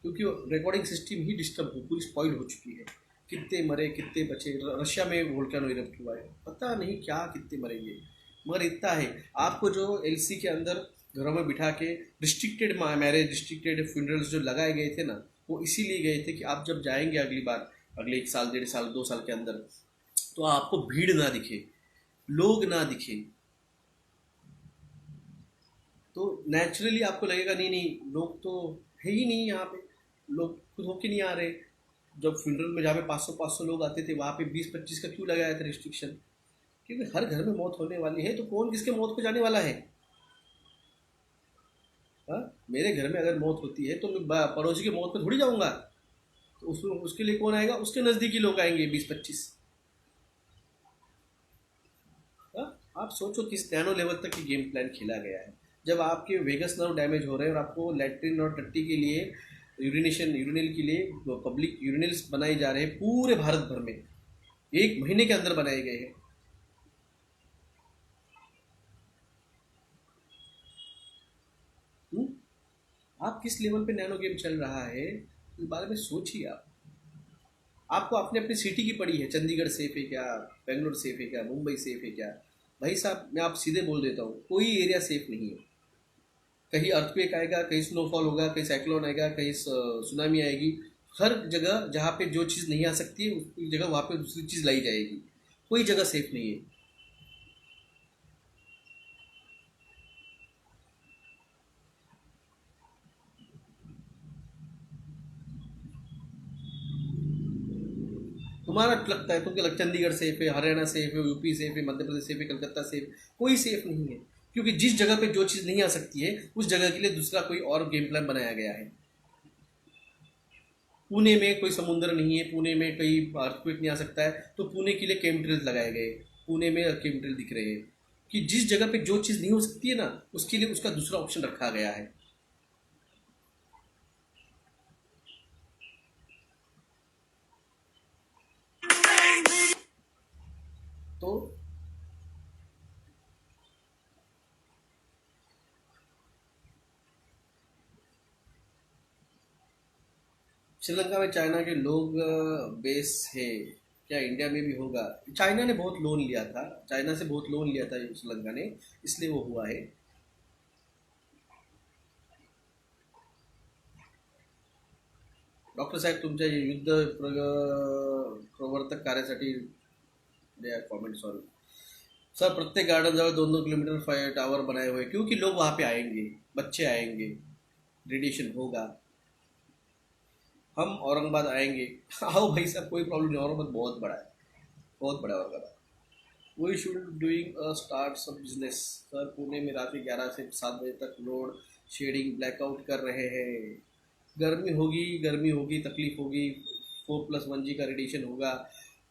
क्योंकि रिकॉर्डिंग सिस्टम ही डिस्टर्ब हो, पूरी स्पॉइल हो चुकी है। कितने मरे कितने बचे। रशिया में वोल्केनो इरप्ट हुआ है, पता नहीं क्या कितने मरेंगे, मगर इतना है आपको जो एलसी के अंदर घरों में बिठा के रिस्ट्रिक्टेड मैरिज, रिस्ट्रिक्टेड फ्यूनरल्स जो लगाए गए थे ना, वो इसीलिए गए थे कि आप जब जाएंगे अगली बार, अगले 1 साल, 1.5 साल, 2 साल के अंदर, तो आपको भीड़ ना दिखे, लोग ना दिखे, तो नेचुरली आपको लगेगा नहीं नहीं लोग तो है ही नहीं यहाँ पे, लोग खुद होके नहीं आ रहे। जब फ्यूनरल में जहाँ पे 500 लोग आते थे, वहाँ पे 20-25 का क्यों लगाया था रिस्ट्रिक्शन? क्योंकि हर घर में मौत होने वाली है, तो कौन किसके मौत को जाने वाला है? हाँ, मेरे घर में अगर मौत होती है तो मैं पड़ोसी की मौत पे थोड़ी जाऊँगा, तो उसमें उसके लिए कौन आएगा? उसके नज़दीकी लोग आएंगे 20-25। हाँ, आप सोचो किस नैनो लेवल तक ये गेम प्लान खेला गया है। जब आपके वेगस नर्व डैमेज हो रहे हैं और आपको लैट्रिन और टट्टी के लिए, यूरिनल के लिए पब्लिक यूरिनल्स बनाए जा रहे हैं पूरे भारत भर में, 1 महीने के अंदर बनाए गए हैं। हम्म? आप किस लेवल पे नैनो गेम चल रहा है, इस बारे में सोचिए आप। आपको अपने अपनी सिटी की पड़ी है, चंडीगढ़ सेफ है क्या, बेंगलोर सेफ है क्या, मुंबई सेफ है क्या? भाई साहब, मैं आप सीधे बोल देता हूँ, कोई एरिया सेफ नहीं है। कहीं अर्थक्वेक आएगा, कहीं स्नोफॉल होगा, कहीं साइक्लोन आएगा, कहीं सुनामी आएगी। हर जगह जहाँ पे जो चीज़ नहीं आ सकती है, उस जगह वहाँ पे दूसरी चीज़ लाई जाएगी। कोई जगह सेफ नहीं है। तुम्हारा लगता है, तुमको लगता है चंडीगढ़ सेफ है, हरियाणा सेफ है, यूपी सेफ है, मध्य प्रदेश सेफ है, कलकत्ता सेफ? कोई सेफ नहीं है। क्योंकि जिस जगह पे जो चीज़ नहीं आ सकती है, उस जगह के लिए दूसरा कोई और गेम प्लान बनाया गया है। पुणे में कोई समुद्र नहीं है, पुणे में कोई अर्थक्वेक नहीं आ सकता है, तो पुणे के लिए केमिकल्स लगाए गए। पुणे में केमिकल दिख रहे हैं कि जिस जगह पे जो चीज़ नहीं हो सकती है ना, उसके लिए उसका दूसरा ऑप्शन रखा गया है। तो श्रीलंका में चाइना के लोग बेस है क्या? इंडिया में भी होगा? चाइना ने बहुत लोन लिया था, चाइना से बहुत लोन लिया था श्रीलंका ने, इसलिए वो हुआ है। डॉक्टर साहेब, तुमच्या युद्ध प्रवर्तक कार्यासाठी द्या कॉमेंट, सॉरी सर। प्रत्येक गार्डन जवळ 2-2 किलोमीटर फायर टावर बनाए हुए हैं, क्योंकि लोग वहाँ पे आएंगे, बच्चे आएंगे, रेडिएशन होगा। हम औरंगाबाद आएंगे। आओ भाई साहब, कोई प्रॉब्लम नहीं, औरंगाबाद बहुत बड़ा है, बहुत बड़ा है Aurangabad. We should doing a start sub business. Sir, Pune में रात के 11 से 7 बजे तक लोड शेडिंग ब्लैकआउट कर रहे हैं। गर्मी होगी, गर्मी होगी, तकलीफ होगी, 4+1G का रेडिएशन होगा,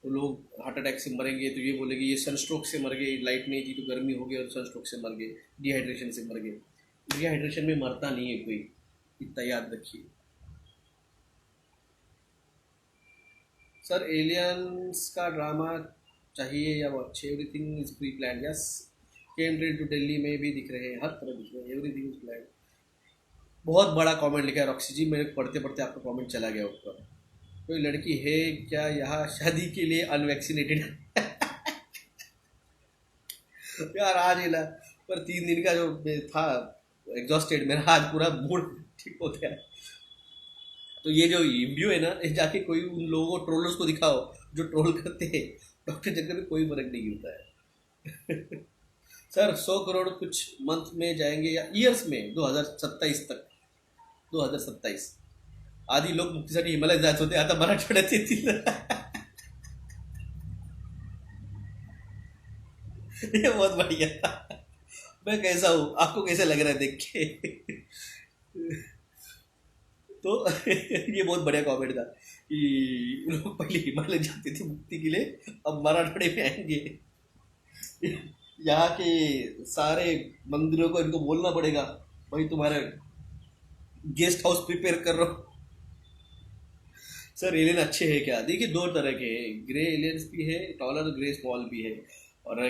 तो लोग हार्ट अटैक से मरेंगे, तो ये बोलेंगे ये सनस्ट्रोक से मर गए, लाइट नहीं थी तो गर्मी हो गई और सनस्ट्रोक से मर गए, डिहाइड्रेशन से मर गए। डिहाइड्रेशन में मरता नहीं है कोई, इतना याद रखिए। सर, एलियंस का ड्रामा चाहिए या वो अच्छे? Everything is pre plan, yes. Came train to Delhi में भी दिख रहे हैं, हर तरफ दिख रहे हैं, एवरीथिंग इज प्लान। बहुत बड़ा कमेंट लिखा है रॉक्सी जी, मेरे पढ़ते पढ़ते आपका कमेंट चला गया ऊपर। कोई लड़की है क्या यहाँ शादी के लिए अनवैक्सीनेटेड? यार आज ही ना, पर 3 दिन का जो था एग्जॉस्टेड, मेरा आज पूरा मूड ठीक हो गया। तो ये जो वीडियो है ना, ये जाके कोई उन लोगों को, ट्रोलर्स को दिखाओ जो ट्रोल करते हैं। डॉक्टर जगह में कोई फर्क नहीं गिरता है। सर, 100 करोड़ कुछ मंथ में जाएंगे या ईयर्स में, 2027 तक, 2027। आधी लोक मुक्तीसाठी हिमालयात जात होते, आता मराठवाड्यात येतील। ये बहुत बढ़िया था। मैं कैसा हूँ, आपको कैसे लग रहा है देख के? तो ये बहुत बढ़िया कॉमेंट था कि लोग पहले हिमालय जाते थे मुक्ति के लिए, अब मराठवाड़े में आएंगे। यहाँ के सारे मंदिरों को इनको बोलना पड़ेगा, भाई तुम्हारा गेस्ट हाउस प्रिपेयर कर रहा हूँ। सर, एलियन अच्छे हैं क्या? देखिए, 2 तरह के हैं, ग्रे एलियंस भी है, टॉलर ग्रे स्मॉल भी है, और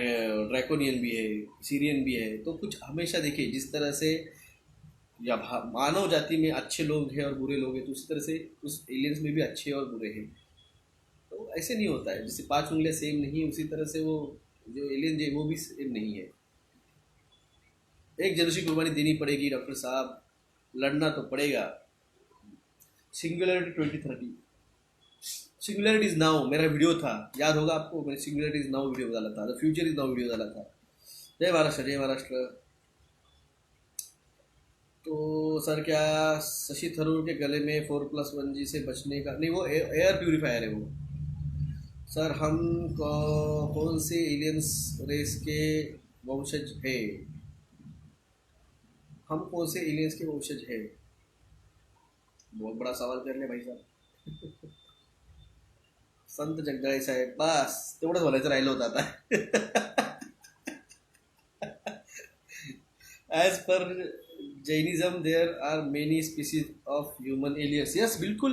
ड्रैकोनियन भी है, सीरियन भी है। तो कुछ हमेशा देखिए, जिस तरह से या मानव जाति में अच्छे लोग हैं और बुरे लोग हैं, तो उसी तरह से उस एलियंस में भी अच्छे और बुरे हैं। तो ऐसे नहीं होता है, जैसे 5 उंगलियां सेम नहीं, उसी तरह से वो जो एलियन है वो भी सेम नहीं है। एक जनरेशन की कुर्बानी देनी पड़ेगी डॉक्टर साहब, लड़ना तो पड़ेगा। सिंगुलरिटी 2030, सिंगुलरिटी इज नाउ मेरा वीडियो था, याद होगा आपको, मैंने सिंगुलरिटी इज नाउ वीडियो डाला था, the future is now video डाला था। जय महाराष्ट्र, जय महाराष्ट्र। तो सर क्या शशि थरूर के गले में 4+1G से बचने का, नहीं वो एयर प्यूरिफायर है वो। सर हम कौन से एलियंस रेस के वंशज है, हम कौन से एलियंस के वंशज है? बहुत बड़ा सवाल कर ले भाई साहब। संत जगदाळे साहेब, बस तेवढंच बोलायचं राहिलं होतं आता। As per Jainism there are many species of human aliens, yes बिल्कुल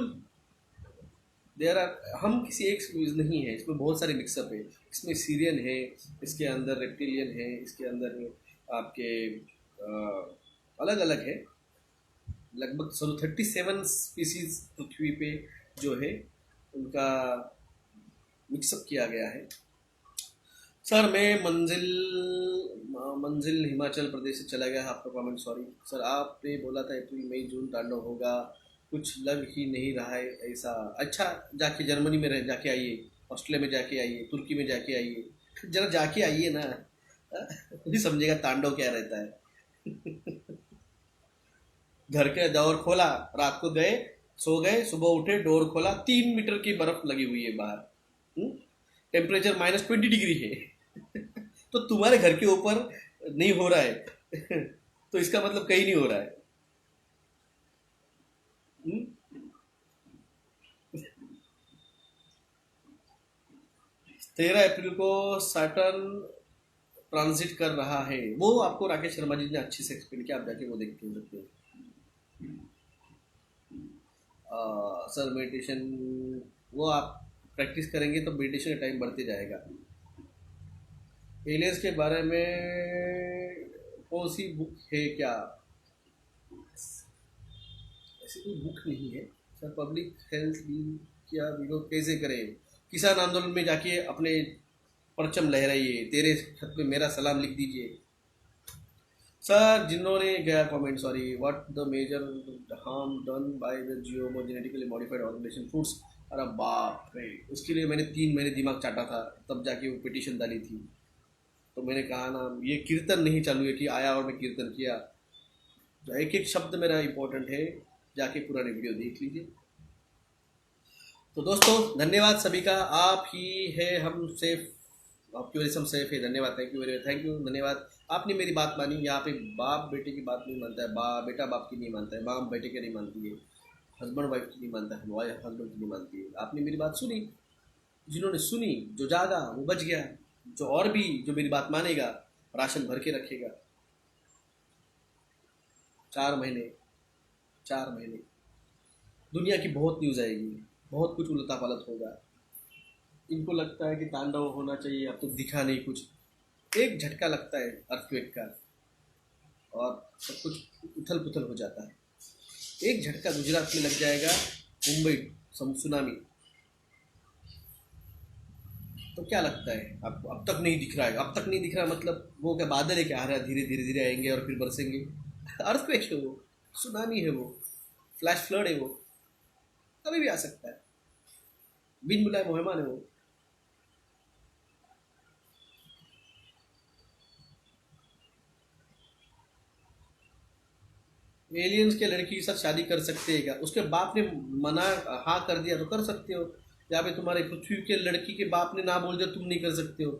देयर आर। हम किसी एक स्पीसीज नहीं है, इसमें बहुत सारे मिक्सअप है। इसमें सीरियन है, इसके अंदर रेप्टिलियन है, इसके अंदर आपके अलग अलग है। लगभग 37 स्पीसीज पृथ्वी पे जो है उनका मिक्सअप किया गया है। सर मैं मंजिल हिमाचल प्रदेश से चला गया, आपका कमेंट सॉरी। सर आपने बोला था अप्रैल मई जून तांडव होगा, कुछ लग ही नहीं रहा है ऐसा। अच्छा जाके जर्मनी में रह जाके आइए, ऑस्ट्रेलिया में जाके आइए, तुर्की में जाके आइए, जरा जाके आइए ना, भी समझेगा तांडव क्या रहता है। घर के डोर खोला, रात को गए, सो गए, सुबह उठे, डोर खोला, 3 मीटर की बर्फ लगी हुई है बाहर, टेम्परेचर -20 डिग्री है। तो तुम्हारे घर के ऊपर नहीं हो रहा है, तो इसका मतलब कहीं नहीं हो रहा है। 13 अप्रैल को सैटर्न ट्रांजिट कर रहा है, वो आपको राकेश शर्मा जी ने अच्छे से एक्सप्लेन किया, आप जाके वो देख के सकते हैं। सर मेडिटेशन वो आप प्रैक्टिस करेंगे तो मेडिटेशन का टाइम बढ़ते जाएगा। एलियंस के बारे में कौन सी बुक है क्या? ऐसी कोई बुक नहीं है सर। पब्लिक हेल्थ क्या विरोध कैसे करें? किसान आंदोलन में जाके अपने परचम लहराइए, तेरे छत पे मेरा सलाम लिख दीजिए। सर जिन्होंने गया comment sorry, what the major harm done by the GMO genetically modified organisation foods. अरे बाप रे, उसके लिए मैंने 3 महीने दिमाग चाटा था, तब जाके वो पिटीशन डाली थी। तो मैंने कहा ना, ये कीर्तन नहीं चालू है कि आया और मैं कीर्तन किया, तो एक एक शब्द मेरा इंपॉर्टेंट है, जाके पुरानी वीडियो देख लीजिए। तो दोस्तों धन्यवाद सभी का, आप ही है हम सेफ, आपकी वजह से हम सेफ है। धन्यवाद, thank you very much, thank you, धन्यवाद। आपने मेरी बात मानी। यहाँ पे बाप बेटे की बात नहीं मानता है, बेटा बाप की नहीं मानता है, बाप बेटे की नहीं मानती है, हस्बैंड वाइफ की नहीं मानता है, वाइफ हस्बैंड की नहीं मानती है। आपने मेरी बात सुनी, जिन्होंने सुनी, जो जागा वो बच गया, जो और भी जो मेरी बात मानेगा राशन भर के रखेगा। 4 महीने, 4 महीने दुनिया की बहुत न्यूज़ आएगी, बहुत कुछ उलटा पलट होगा। इनको लगता है कि तांडव होना चाहिए, अब तो दिखा नहीं कुछ, एक झटका लगता है अर्थक्वेक का और सब कुछ उथल पुथल हो जाता है। एक झटका गुजरात में लग जाएगा, मुंबई सुनामी, तो क्या लगता है आपको? अब तक नहीं दिख रहा है, अब तक नहीं दिख रहा मतलब वो क्या बादल है क्या आ रहा है, धीरे धीरे धीरे आएंगे और फिर बरसेंगे। अर्थक्वेक है वो, सुनामी है वो, फ्लैश फ्लड है वो, कभी भी आ सकता है, बिन बुलाए मेहमान है वो। एलियंस के लड़की के साथ शादी कर सकते हैं क्या? उसके बाप ने मना हाँ कर दिया तो कर सकते हो, या फिर तुम्हारे पृथ्वी के लड़की के बाप ने ना बोल दिया तुम नहीं कर सकते हो।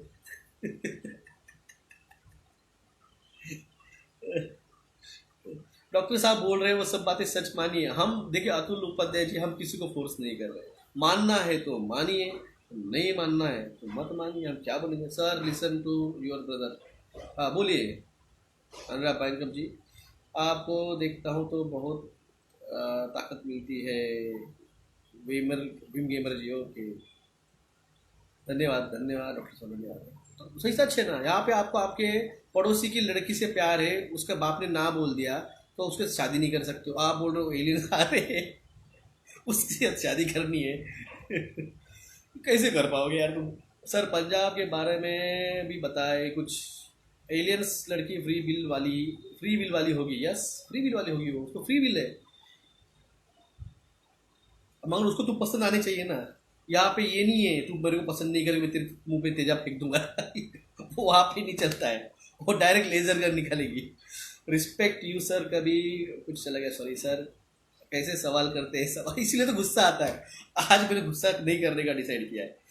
डॉक्टर साहब बोल रहे हैं वो सब बातें सच मानिए। हम देखिए अतुल उपाध्याय जी, हम किसी को फोर्स नहीं कर रहे, मानना है तो मानिए, नहीं मानना है तो मत मानिए, हम क्या बोलेंगे। Sir listen to your brother. हाँ बोलिए अनुराग बैंकम जी, आपको देखता हूँ तो बहुत ताकत मिलती है। भीम गेमर जी, ओके, धन्यवाद धन्यवाद डॉक्टर साहब, धन्यवाद। तो सही सच है ना, यहाँ पे आपको आपके पड़ोसी की लड़की से प्यार है, उसका बाप ने ना बोल दिया तो उसके साथ शादी नहीं कर सकते हो। आप बोल रहे हो एलियन आ रहे हैं, उसके साथ शादी करनी है। कैसे कर पाओगे यार तुम? सर पंजाब के बारे में भी बताए कुछ, एलियंस लड़की फ्री विल वाली होगी, यस फ्री विल वाली होगी, वो उसको फ्री विल है, मगर उसको तू पसंद आने चाहिए ना। यहाँ पे ये नहीं है तू मेरे को पसंद नहीं करेगी मैं तेरे मुंह पे तेजा फेंक दूंगा वो वहाँ पे नहीं चलता है, वो डायरेक्ट लेजर गन निकालेगी। रिस्पेक्ट यू सर, कभी कुछ चला गया, सॉरी सर। कैसे सवाल करते हैं सवाल, इसीलिए तो गुस्सा आता है। आज मैंने गुस्सा नहीं करने का डिसाइड किया है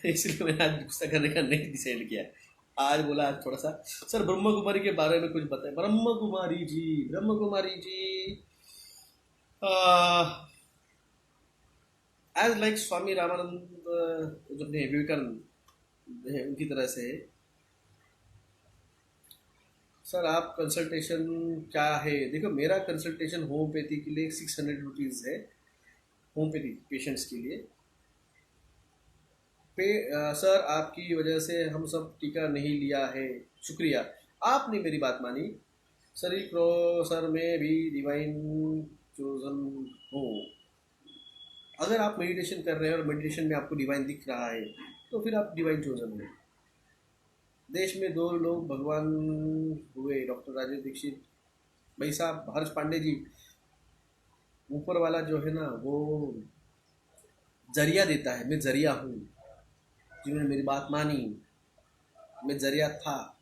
इसलिए मैंने आज गुस्सा करने का नहीं डिसाइड किया है। आज बोला आज थोड़ा सा, सर ब्रह्म कुमारी के बारे में कुछ बताएं। ब्रह्म कुमारी जी, ब्रह्म कुमारी जी एज लाइक स्वामी रामानंद, जो अपने विवेकानंद है उनकी तरह से है। सर आप कंसल्टेशन क्या है? देखो मेरा कंसल्टेशन होम्योपैथी के लिए 600 रुपीज़ है, होम्योपैथी पेशेंट्स के लिए। सर आपकी वजह से हम सब टीका नहीं लिया है, शुक्रिया, आपने मेरी बात मानी। सर प्रो सर मैं भी डिवाइन चोजन हूँ। अगर आप मेडिटेशन कर रहे हैं और मेडिटेशन में आपको डिवाइन दिख रहा है तो फिर आप डिवाइन चोजन हैं। देश में 2 लोग भगवान हुए, डॉक्टर राजेश दीक्षित। भाई साहब हर्ष पांडे जी, ऊपर वाला जो है ना वो जरिया देता है, मैं जरिया हूँ। जिन्होंने मेरी बात मानी, मैं जरिया था।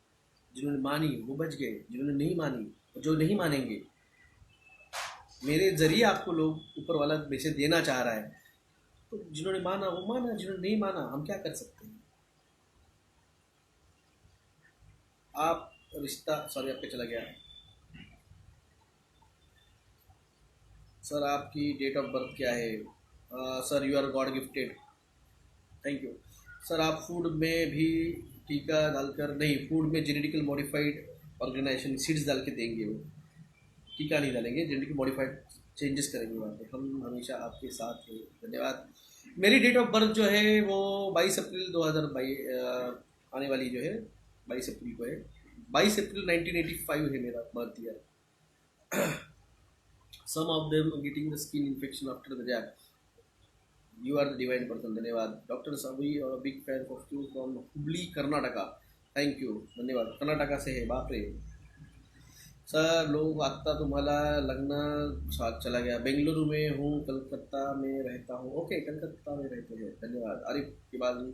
जिन्होंने मानी वो बच गए, जिन्होंने नहीं मानी और जो नहीं मानेंगे, मेरे जरिए आपको लोग ऊपर वाला मैसेज देना चाह रहा है। तो जिन्होंने माना वो माना, जिन्होंने नहीं माना हम क्या कर सकते हैं। आप रिश्ता, सॉरी आप पे चला गया। सर आपकी डेट ऑफ बर्थ क्या है? Sir you are God gifted, thank you. Sir आप फूड में भी टीका डालकर नहीं, फूड में जेनेटिकल मॉडिफाइड ऑर्गेनाइजेशन सीड्स डाल के देंगे, वो टीका नहीं डालेंगे, जेनेटिकल मॉडिफाइड चेंजेस करेंगे वहाँ पे। हम हमेशा आपके साथ हैं, धन्यवाद। मेरी डेट ऑफ बर्थ जो है वो 22 अप्रैल 2022 आने वाली जो है 22 अप्रैल को है। 22 अप्रैल 1985 है मेरा birth year. Some of them getting the skin infection after the jab. You are the divine person, धन्यवाद। डॉक्टर सभी और big fan of you from Hubli Karnataka, thank you, धन्यवाद। कर्नाटका से है, बाप रे। सर लोग आता तुम्हाला लग्न साथ चला गया, बेंगलुरु में हूँ, कलकत्ता में रहता हूँ। ओके कलकत्ता में रहते हैं, धन्यवाद। आरिफ की बात नहीं।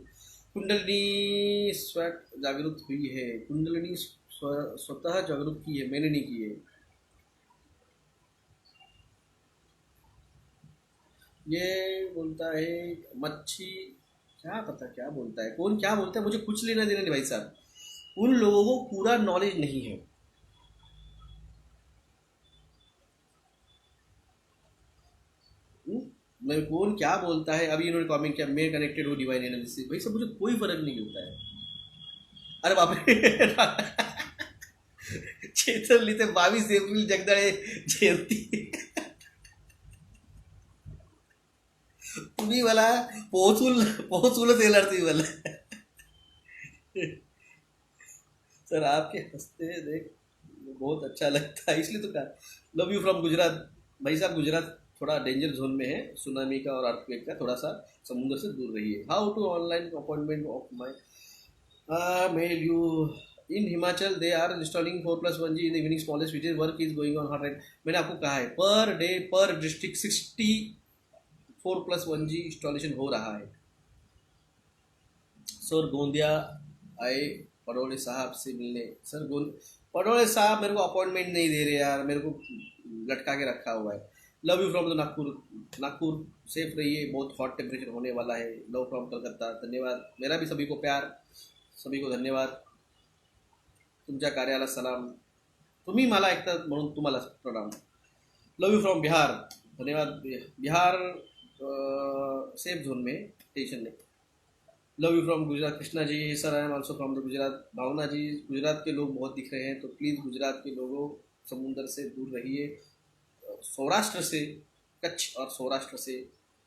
कुंडलिनी स्वयं जागरूक हुई है, कुंडलिनी स्वतः जागरूक की है, मैंने नहीं की है। ये बोलता है मच्छी, क्या पता क्या बोलता है, कौन क्या बोलता है, मुझे कुछ लेना देना नहीं भाई साहब। उन लोगों को पूरा नॉलेज नहीं है। हम्म? मैं कौन क्या बोलता है, अभी इन्होंने कमेंट किया मैं कनेक्टेड हूँ डिवाइन एनर्जी से। भाई सब मुझे कोई फर्क नहीं मिलता है। अरे बाप रे चेतन लिहिते 22 एप्रिल जगदाळे जयंती तुम्ही मला पोहोचूनच येणार तुम्ही मला सर आपके हंसते देख बहुत अच्छा लगता है, इसलिए तो कहा लव यू फ्रॉम गुजरात। भाई साहब गुजरात थोड़ा डेंजर जोन में है, सुनामी का और अर्थक्वेक का, थोड़ा सा समुद्र से दूर रहिए। How to online appointment of my mail you in Himachal, they are installing 4+1G in evening smallest which is work is going on hot right. मैंने आपको कहा है पर डे पर डिस्ट्रिक्ट 64+1G इंस्टॉलेशन हो रहा है। सर गोंदिया आए पडोले साहब से मिलने। सर पडोले साहब मेरे को अपॉइंटमेंट नहीं दे रहे यार, मेरे को लटका के रखा हुआ है। Love you from the Nagpur, Nagpur safe रहिए, बहुत हॉट टेम्परेचर होने वाला है। लव फ्रॉम कलकत्ता, धन्यवाद। मेरा भी सभी को प्यार, सभी को धन्यवाद। तुमच्या कार्याला सलाम, तुम्ही मला ऐकतात म्हणून तुम्हाला प्रणाम। लव यू फ्रॉम बिहार, धन्यवाद। बिहार सेफ जोन में, टेंशन नहीं। Love you from Gujarat, Krishna ji sir I am also from the Gujarat. Bhavna ji Gujarat के लोग बहुत दिख रहे हैं, तो प्लीज़ गुजरात के लोगों समुंदर से दूर रहिए। सौराष्ट्र से, कच्छ और सौराष्ट्र से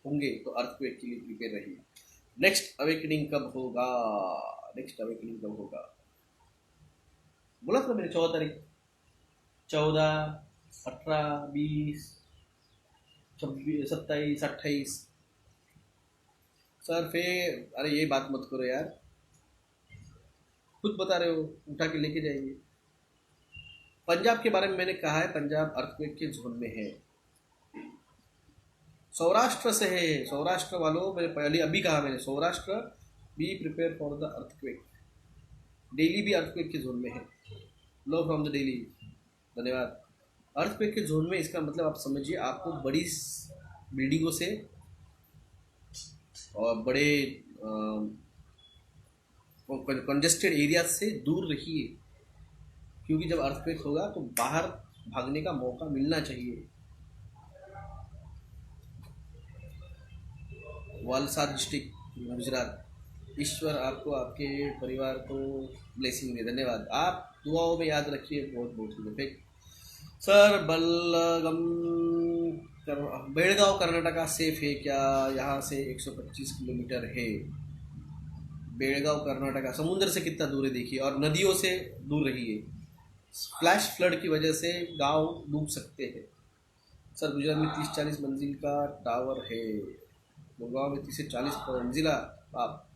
होंगे तो अर्थक्वेक के लिए प्रिपेयर रहिए। नेक्स्ट अवेकनिंग कब होगा? नेक्स्ट अवेकनिंग कब होगा बोला था मैंने, 14 तारीख, 14, 18, 20, 26, 27, 28। सर फिर अरे ये बात मत करो यार, खुद बता रहे हो, उठा के लेके जाएंगे। पंजाब के बारे में मैंने कहा है, पंजाब अर्थक्वेक के जोन में है। सौराष्ट्र से है, सौराष्ट्र वालों, मैंने पहले अभी कहा मैंने, Saurashtra be prepare for the earthquake. Delhi भी अर्थक्वेक के जोन में है। लो फ्रॉम द दिल्ली, धन्यवाद। अर्थक्वेक के जोन में इसका मतलब आप समझिए, आपको बड़ी बिल्डिंगों से और बड़े कंजेस्टेड एरिया से दूर रहिए, क्योंकि जब अर्थक्वेक होगा तो बाहर भागने का मौका मिलना चाहिए। वलसाड डिस्ट्रिक्ट, गुजरात। ईश्वर आपको, आपके परिवार को ब्लेसिंग दे। धन्यवाद। आप दुआओं में याद रखिए, बहुत बहुत फिर। सर बलगम बेड़गांव कर्नाटका सेफ है क्या? यहाँ से 125 किलोमीटर है बेड़गांव कर्नाटका। समुद्र से कितना दूर है देखिए, और नदियों से दूर रहिए। फ्लैश फ्लड की वजह से गांव डूब सकते हैं। सर गुजरात में 30-40 मंजिल का टावर है। गुड़गांव में 30 से 40 मंजिला। आप,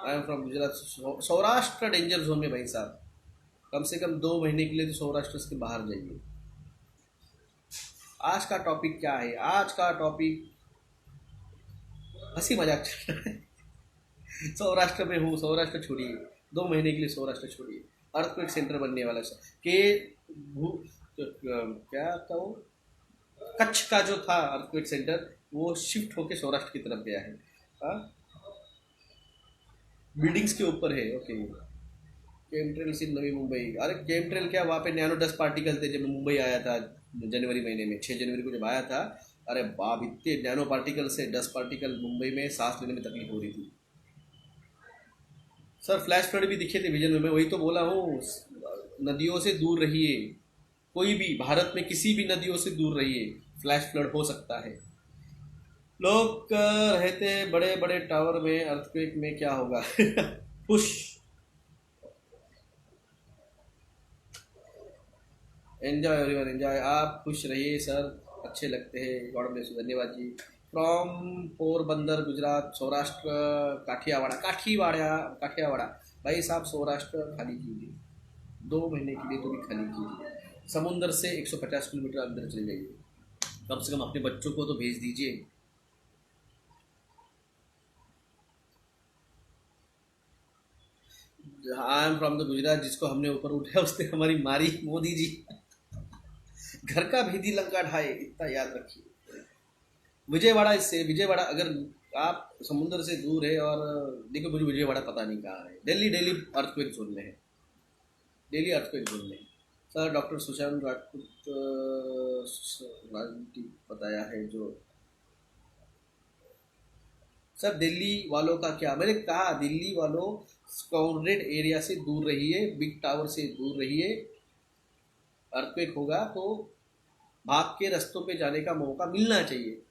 I am from Gujarat. Saurashtra danger zone में भाई साहब, कम से कम 2 महीने के लिए तो सौराष्ट्र से बाहर जाइए। आज का टॉपिक क्या है? आज का टॉपिक हंसी मजाक चल रहा है। सौराष्ट्र में हूँ, सौराष्ट्र छोड़िए, 2 महीने के लिए सौराष्ट्र छोड़िए। अर्थक्वेक सेंटर बनने वाला के क्या था वो, कच्छ का जो था अर्थक्वेक सेंटर, वो शिफ्ट होके सौराष्ट्र की तरफ गया है। बिल्डिंग्स के ऊपर है। ओके। केमट्रेल इन नवी मुंबई। अरे केमट्रेल क्या, वहाँ पे नैनो डस्ट पार्टिकल थे जब मुंबई आया था जनवरी महीने में, 6 जनवरी को जब आया था। अरे बाप, इतने नैनो पार्टिकल से, डस्ट पार्टिकल, मुंबई में सांस लेने में तकलीफ हो रही थी। सर फ्लैश फ्लड भी दिखे थे विजन में, मैं वही तो बोला हूँ, नदियों से दूर रहिए। कोई भी, भारत में किसी भी नदियों से दूर रहिए, फ्लैश फ्लड हो सकता है। लोग रहते हैं बड़े बड़े टावर में, अर्थक्वेक में क्या होगा? पुश। Enjoy everyone, enjoy. आप खुश रहिए सर, अच्छे लगते हैं। गॉड ब्लेस यू, धन्यवाद जी। फ्रॉम पोरबंदर गुजरात, सौराष्ट्र काठियावाड़ा, काठियावाड़ा। भाई साहब सौराष्ट्र खाली कीजिए, 2 महीने के लिए तो भी खाली कीजिए। समुंदर से 150 किलोमीटर अंदर चले जाइए, कम से कम अपने बच्चों को तो भेज दीजिए। I am from the Gujarat. जिसको हमने ऊपर उठाया उसने हमारी मारी, मोदी जी। घर का भेदी लंका ढाए, इतना याद रखिए। विजयवाड़ा, इससे विजयवाड़ा अगर आप समुद्र से दूर है, और देखो मुझे विजयवाड़ा पता नहीं कहाँ है। दिल्ली अर्थक्वेक जोन में है, दिल्ली अर्थक्वेक जोन में। सर डॉक्टर सुशांत राजपूत राजनीति बताया है जो। सर दिल्ली वालों का क्या, मैंने कहा दिल्ली वालों क्राउडेड एरिया से दूर रहिए, बिग टावर से दूर रहिए। अर्थक्वेक होगा तो भाग के रास्तों पे जाने का मौका मिलना चाहिए।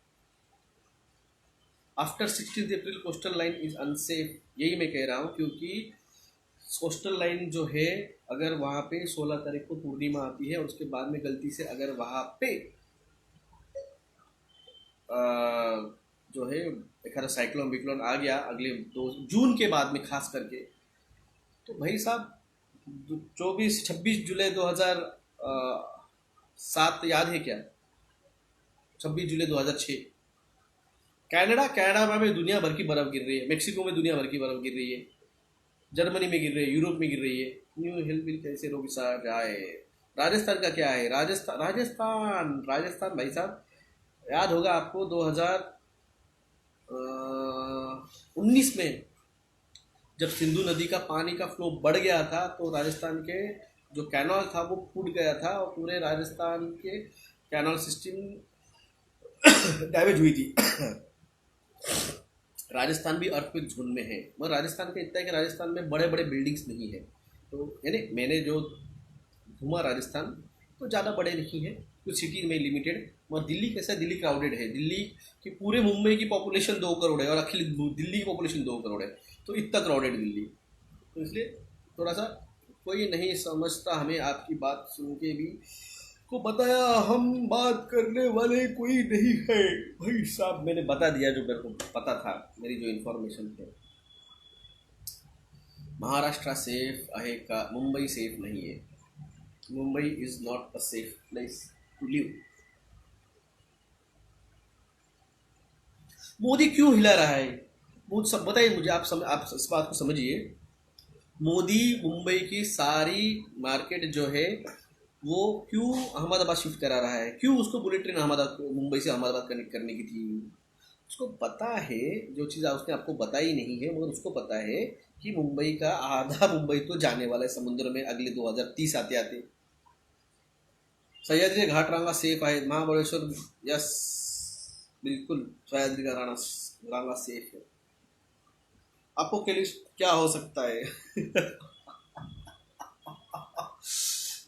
After 16 April coastal line is unsafe, यही मैं कह रहा हूँ, क्योंकि कोस्टल लाइन जो है, अगर वहाँ पे 16 तारीख को पूर्णिमा आती है और उसके बाद में गलती से अगर वहाँ पे जो है एक साइक्लोन विक्लोन आ गया अगले 2 जून के बाद में खास करके, तो भाई साहब 26 जुलाई 2007 याद है क्या? 26 जुलाई 2006 कनाडा में दुनिया भर की बर्फ गिर रही है, मेक्सिको में दुनिया भर की बर्फ गिर रही है, जर्मनी में गिर रही है, यूरोप में गिर रही है। न्यू हेल्थ बिल कैसे रोक जाए? राजस्थान का क्या है? राजस्थान भाई साहब, याद होगा आपको 2019 में जब सिंधु नदी का पानी का फ्लो बढ़ गया था, तो राजस्थान के जो कैनाल था वो फूट गया था और पूरे राजस्थान के कैनाल सिस्टम डैमेज हुई थी। राजस्थान भी अर्थक्वेक जोन में है, मगर राजस्थान का इतना है कि राजस्थान में बड़े बड़े बिल्डिंग्स नहीं है। तो यानी मैंने जो घूमा राजस्थान, तो ज़्यादा बड़े नहीं है, कुछ सिटी में लिमिटेड। और दिल्ली कैसा है, दिल्ली क्राउडेड है। दिल्ली की पूरे मुंबई की पॉपुलेशन 2 करोड़ है और अखिल दिल्ली की पॉपुलेशन 2 करोड़ है, तो इतना क्राउडेड दिल्ली। तो इसलिए थोड़ा सा कोई नहीं समझता हमें, आपकी बात सुन के भी को बताया, हम बात करने वाले कोई नहीं है। भाई साहब मैंने बता दिया जो मेरे को पता था, मेरी जो इन्फॉर्मेशन थे। महाराष्ट्र सेफ आहे का? मुंबई सेफ नहीं है. Mumbai is not a safe place to live. Modi क्यों हिला रहा है? मुझे सब बताइए. मुझे आप इस बात को समझिए. मोदी मुंबई की सारी मार्केट जो है वो क्यों अहमदाबाद शिफ्ट करा रहा है? क्यों उसको बुलेट ट्रेन अहमदाबाद मुंबई से अहमदाबाद कनेक्ट करने की थी? उसको पता है जो चीज़ उसने आपको बताई नहीं है, मगर उसको पता है कि मुंबई का आधा मुंबई तो जाने वाला है समुद्र में अगले 2030 आते आते. सह्याद्री घाट रांगा सेफ आहे. महाबळेश्वर, यस, बिल्कुल सह्याद्री का रांगा सेफ है. आपको के लिए क्या हो सकता है?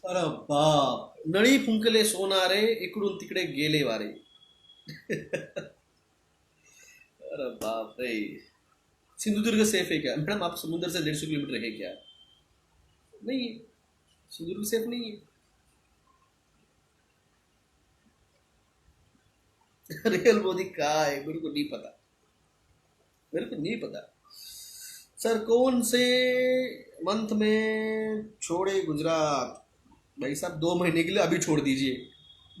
अरे बाप, नळी फुंकले सोनारे, इकडून तिकडे गेले वारे. अरे बाप रे. सिंधुदुर्ग सेफ है क्या मैडम? आप समुद्र से 150 किलोमीटर है क्या? नहीं, सिंधुदुर्ग सेफ नहीं है. रियल मोदी कहाँ है? मेरे को नहीं पता. मेरे को नहीं पता. सर कौन से मंथ में छोड़े गुजरात? भाई साहब 2 महीने के लिए अभी छोड़ दीजिए.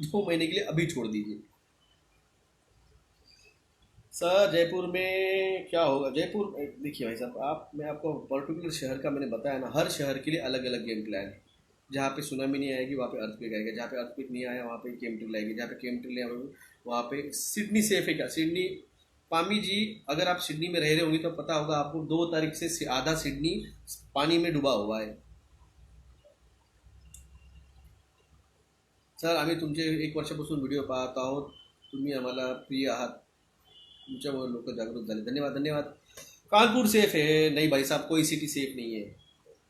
2 महीने के लिए अभी छोड़ दीजिए. सर जयपुर में क्या होगा? जयपुर देखिए भाई साहब, मैं आपको पर्टिकुलर शहर का मैंने बताया ना, हर शहर के लिए अलग अलग गेम प्लान है. जहाँ पे सुनामी नहीं आएगी वहाँ पे अर्थक्वेक आएगा. जहाँ पे अर्थक्वेक नहीं आया वहाँ पे केमट्रिल आएगी. जहाँ पे केमट्रिल नहीं आएगी वहाँ पे. सिडनी सेफ है क्या? सिडनी, पामी जी, अगर आप सिडनी में रह रहे होंगे तो पता होगा आपको 2 तारीख से आधा सिडनी पानी में डुबा हुआ है. सर आम्ही तुमचे 1 वर्षापासून व्हिडिओ पाहत आहोत. तुम्ही आम्हाला प्रिय आहात. तुमच्यामुळे लोक जागरूक झाले. धन्यवाद धन्यवाद. कानपुर सेफ है? नहीं भाई साहब, कोई सिटी सेफ नहीं है.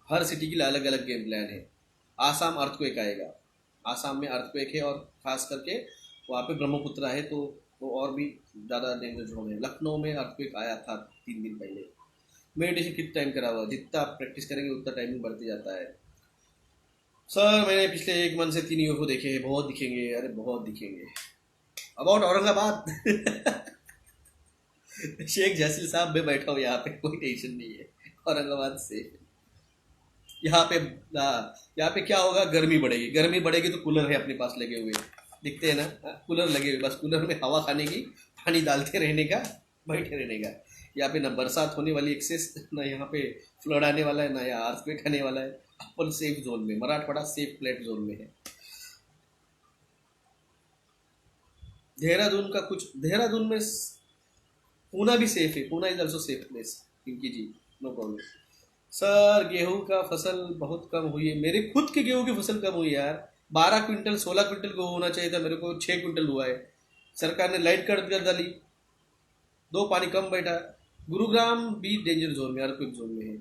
हर सिटी के लिए अलग अलग गेम प्लान है. आसाम अर्थक्वेक आएगा. आसाम में अर्थक्वेक है और खास करके वहाँ पे ब्रह्मपुत्र है तो वो और भी ज़्यादा डेंजर जोन है. लखनऊ में अर्थक्वेक आया था 3 दिन पहले. मेडिटेशन कितना टाइम करा हुआ? जितना आप प्रैक्टिस करेंगे उतना टाइमिंग बढ़ते जाता है. सर मैंने पिछले 1 मंथ से 3 यूएफओ देखे हैं. बहुत दिखेंगे, अरे बहुत दिखेंगे. अबाउट औरंगाबाद. शेख जैसिल साहब, मैं बैठा हूँ यहाँ पे, कोई टेंशन नहीं है. औरंगाबाद से यहाँ पे यहाँ पे क्या होगा? गर्मी बढ़ेगी. गर्मी बढ़ेगी तो कूलर है अपने पास लगे हुए, दिखते हैं ना. कूलर लगे हुए, बस कूलर में हवा खाने की, पानी डालते रहने का, बैठे रहने का. यहाँ पे ना बरसात होने वाली एक्सेस, ना यहाँ पे फ्लड आने वाला है, ना यहाँ अर्थक्वेक आने वाला है. अपन सेफ जोन में, मराठवाड़ा सेफ प्लेट जोन में है. देहरादून का कुछ, देहरादून में पूना भी सेफ है. Poona is also safe place. Pinky ji, no problem. Sir गेहूं का फसल बहुत कम हुई है. मेरे खुद के गेहूं की फसल कम हुई है यार. 12 क्विंटल 16 क्विंटल गेहूं होना चाहिए था, मेरे को 6 क्विंटल हुआ है. सरकार ने लाइट कट कर डाली, 2 पानी कम बैठा. गुरुग्राम भी डेंजर जोन में, अर्थक्वेक जोन में है.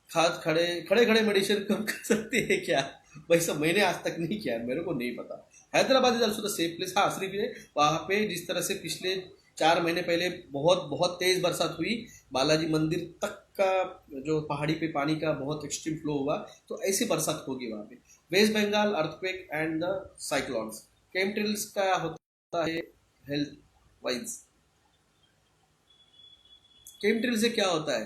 खाद खड़े खड़े खड़े मेडिसिन कम कर सकते हैं क्या? भाई सब मैंने आज तक नहीं किया, मेरे को नहीं पता. Hyderabad is also the safe place. हाँ सिर्फ ये वहाँ पे जिस तरह से पिछले 4 महीने पहले बहुत बहुत तेज बरसात हुई, बालाजी मंदिर तक का जो पहाड़ी पे पानी का बहुत एक्सट्रीम फ्लो हुआ, तो ऐसी बरसात होगी वहाँ पे. West Bengal earthquake and the cyclones. Chemtrails का होता है हेल्थ वाइज. केमट्रिल से क्या होता है?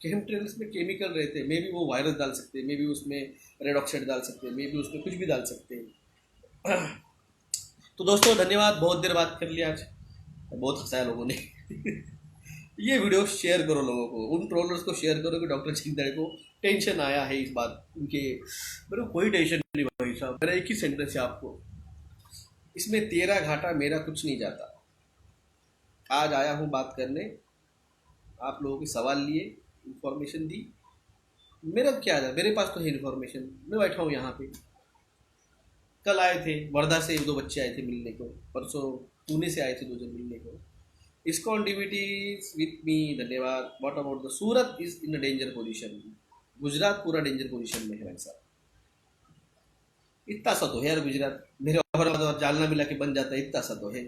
केमट्रिल्स में केमिकल रहते हैं. मे बी वो वायरस डाल सकते हैं, मे बी उसमें रेड ऑक्साइड डाल सकते हैं, मे बी उसमें कुछ भी डाल सकते हैं. तो दोस्तों धन्यवाद, बहुत देर बात कर लिया आज, बहुत हंसाया लोगों ने. ये वीडियो शेयर करो लोगों को, उन ट्रोलर्स को शेयर करो कि डॉक्टर चिंतड़े को टेंशन आया है इस बात उनके. मेरे को कोई टेंशन नहीं भाई साहब. मेरा एक ही सेंटेंस है आपको, इसमें तेरा घाटा मेरा कुछ नहीं जाता. आज आया हूँ बात करने, आप लोगों के सवाल लिए, इंफॉर्मेशन दी. मेरा क्या था, मेरे पास तो है इन्फॉर्मेशन. मैं बैठा हूँ यहाँ पे. कल आए थे वर्धा से 2 बच्चे आए थे मिलने को. परसों पुणे से आए थे 2 जन मिलने को. ISKCON डिविटीज विथ मी, धन्यवाद. What about the Surat is in a danger position. Gujarat पूरा डेंजर पोजीशन में है भाई साहब. इतना सा तो है यार गुजरात. मेरे और जालना मिला के बन जाता है, इतना सा तो है.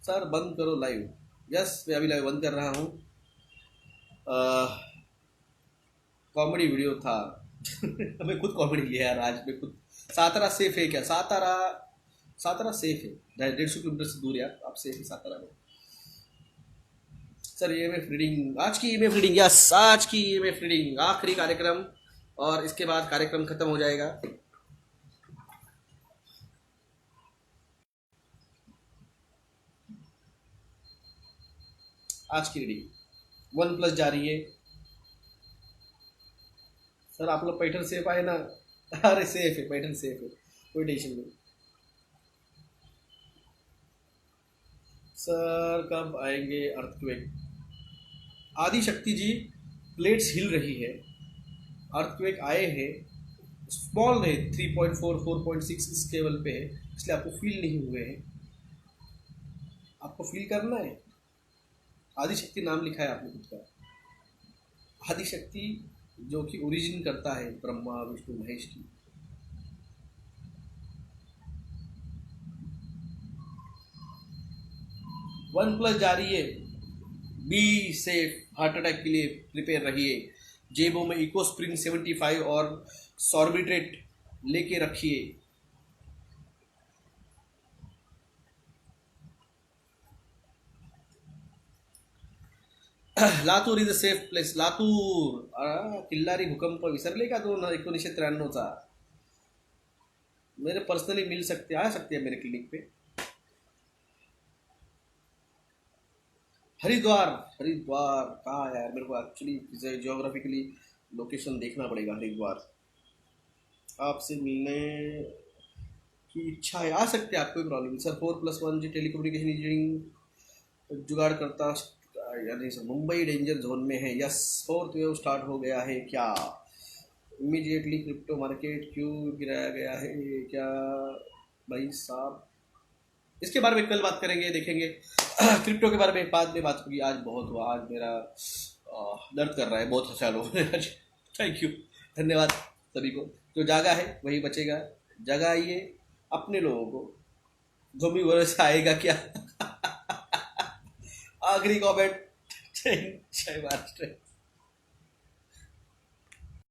सर बंद करो लाइव. यस मैं अभी लाइव बंद कर रहा हूँ. कॉमेडी वीडियो था. मैं खुद कॉमेडी लिया यार आज. मैं खुद. सातारा सेफ है क्या? सातारा सेफ है. 150 किलोमीटर से दूर यार, आप सेफ है सातारा में. सर ईएमएफ रीडिंग, आज की ईएमएफ रीडिंग, यस आज की ईएमएफ रीडिंग, आखिरी कार्यक्रम, और इसके बाद कार्यक्रम खत्म हो जाएगा। आज की रीडिंग 1+ जा रही है। सर आप लोग पैठन सेफ आए ना? अरे सेफ है, पैठन सेफ है, कोई टेंशन नहीं। सर कब आएंगे अर्थक्वेक? आदि शक्ति जी, प्लेट्स हिल रही है, अर्थक्वेक आए हैं, स्मॉल है, 3.4 4.6 इस लेवल पे है, इसलिए आपको फील नहीं हुए हैं। आपको फील करना है। आदि शक्ति नाम लिखा है आपने खुद का। आदि शक्ति जो कि ओरिजिन करता है ब्रह्मा विष्णु महेश की। 1+ जा रही है। बी सेफ, हार्ट अटैक के लिए प्रिपेयर रहिए। जेबों में इको स्प्रिंग 75 और सॉर्बिट्रेट लेके रखिए। Latur is a safe place. Latur Killari भूकंप विसरले का 1993चा। मेरे पर्सनली मिल सकते, आ सकते हैं मेरे क्लिनिक पे। हरिद्वार, हरिद्वार कहाँ है यार? मेरे को एक्चुअली जियोग्राफिकली लोकेशन देखना पड़ेगा। हरिद्वार आपसे मिलने की इच्छा है, आ सकते हैं आप, कोई प्रॉब्लम नहीं सर। 4+1 जी टेलीकम्युनिकेशन इंजीनियरिंग जुगाड़ करता, यानी सर मुंबई डेंजर जोन में है। यस, फोर्थ वेव स्टार्ट हो गया है क्या? इमीडिएटली क्रिप्टो मार्केट क्यों गिराया गया है क्या भाई साहब? इसके बारे में कल बात करेंगे, देखेंगे। क्रिप्टो के बारे में बाद में बात होगी। आज बहुत हुआ, आज मेरा दर्द कर रहा है, बहुत हंसा लोगों ने आज। थैंक यू, धन्यवाद सभी को। जो जागा है वही बचेगा, जगाइए अपने लोगों को। जोमी वर्ष आएगा क्या? आखिरी कमेंट। जय महाराष्ट्र।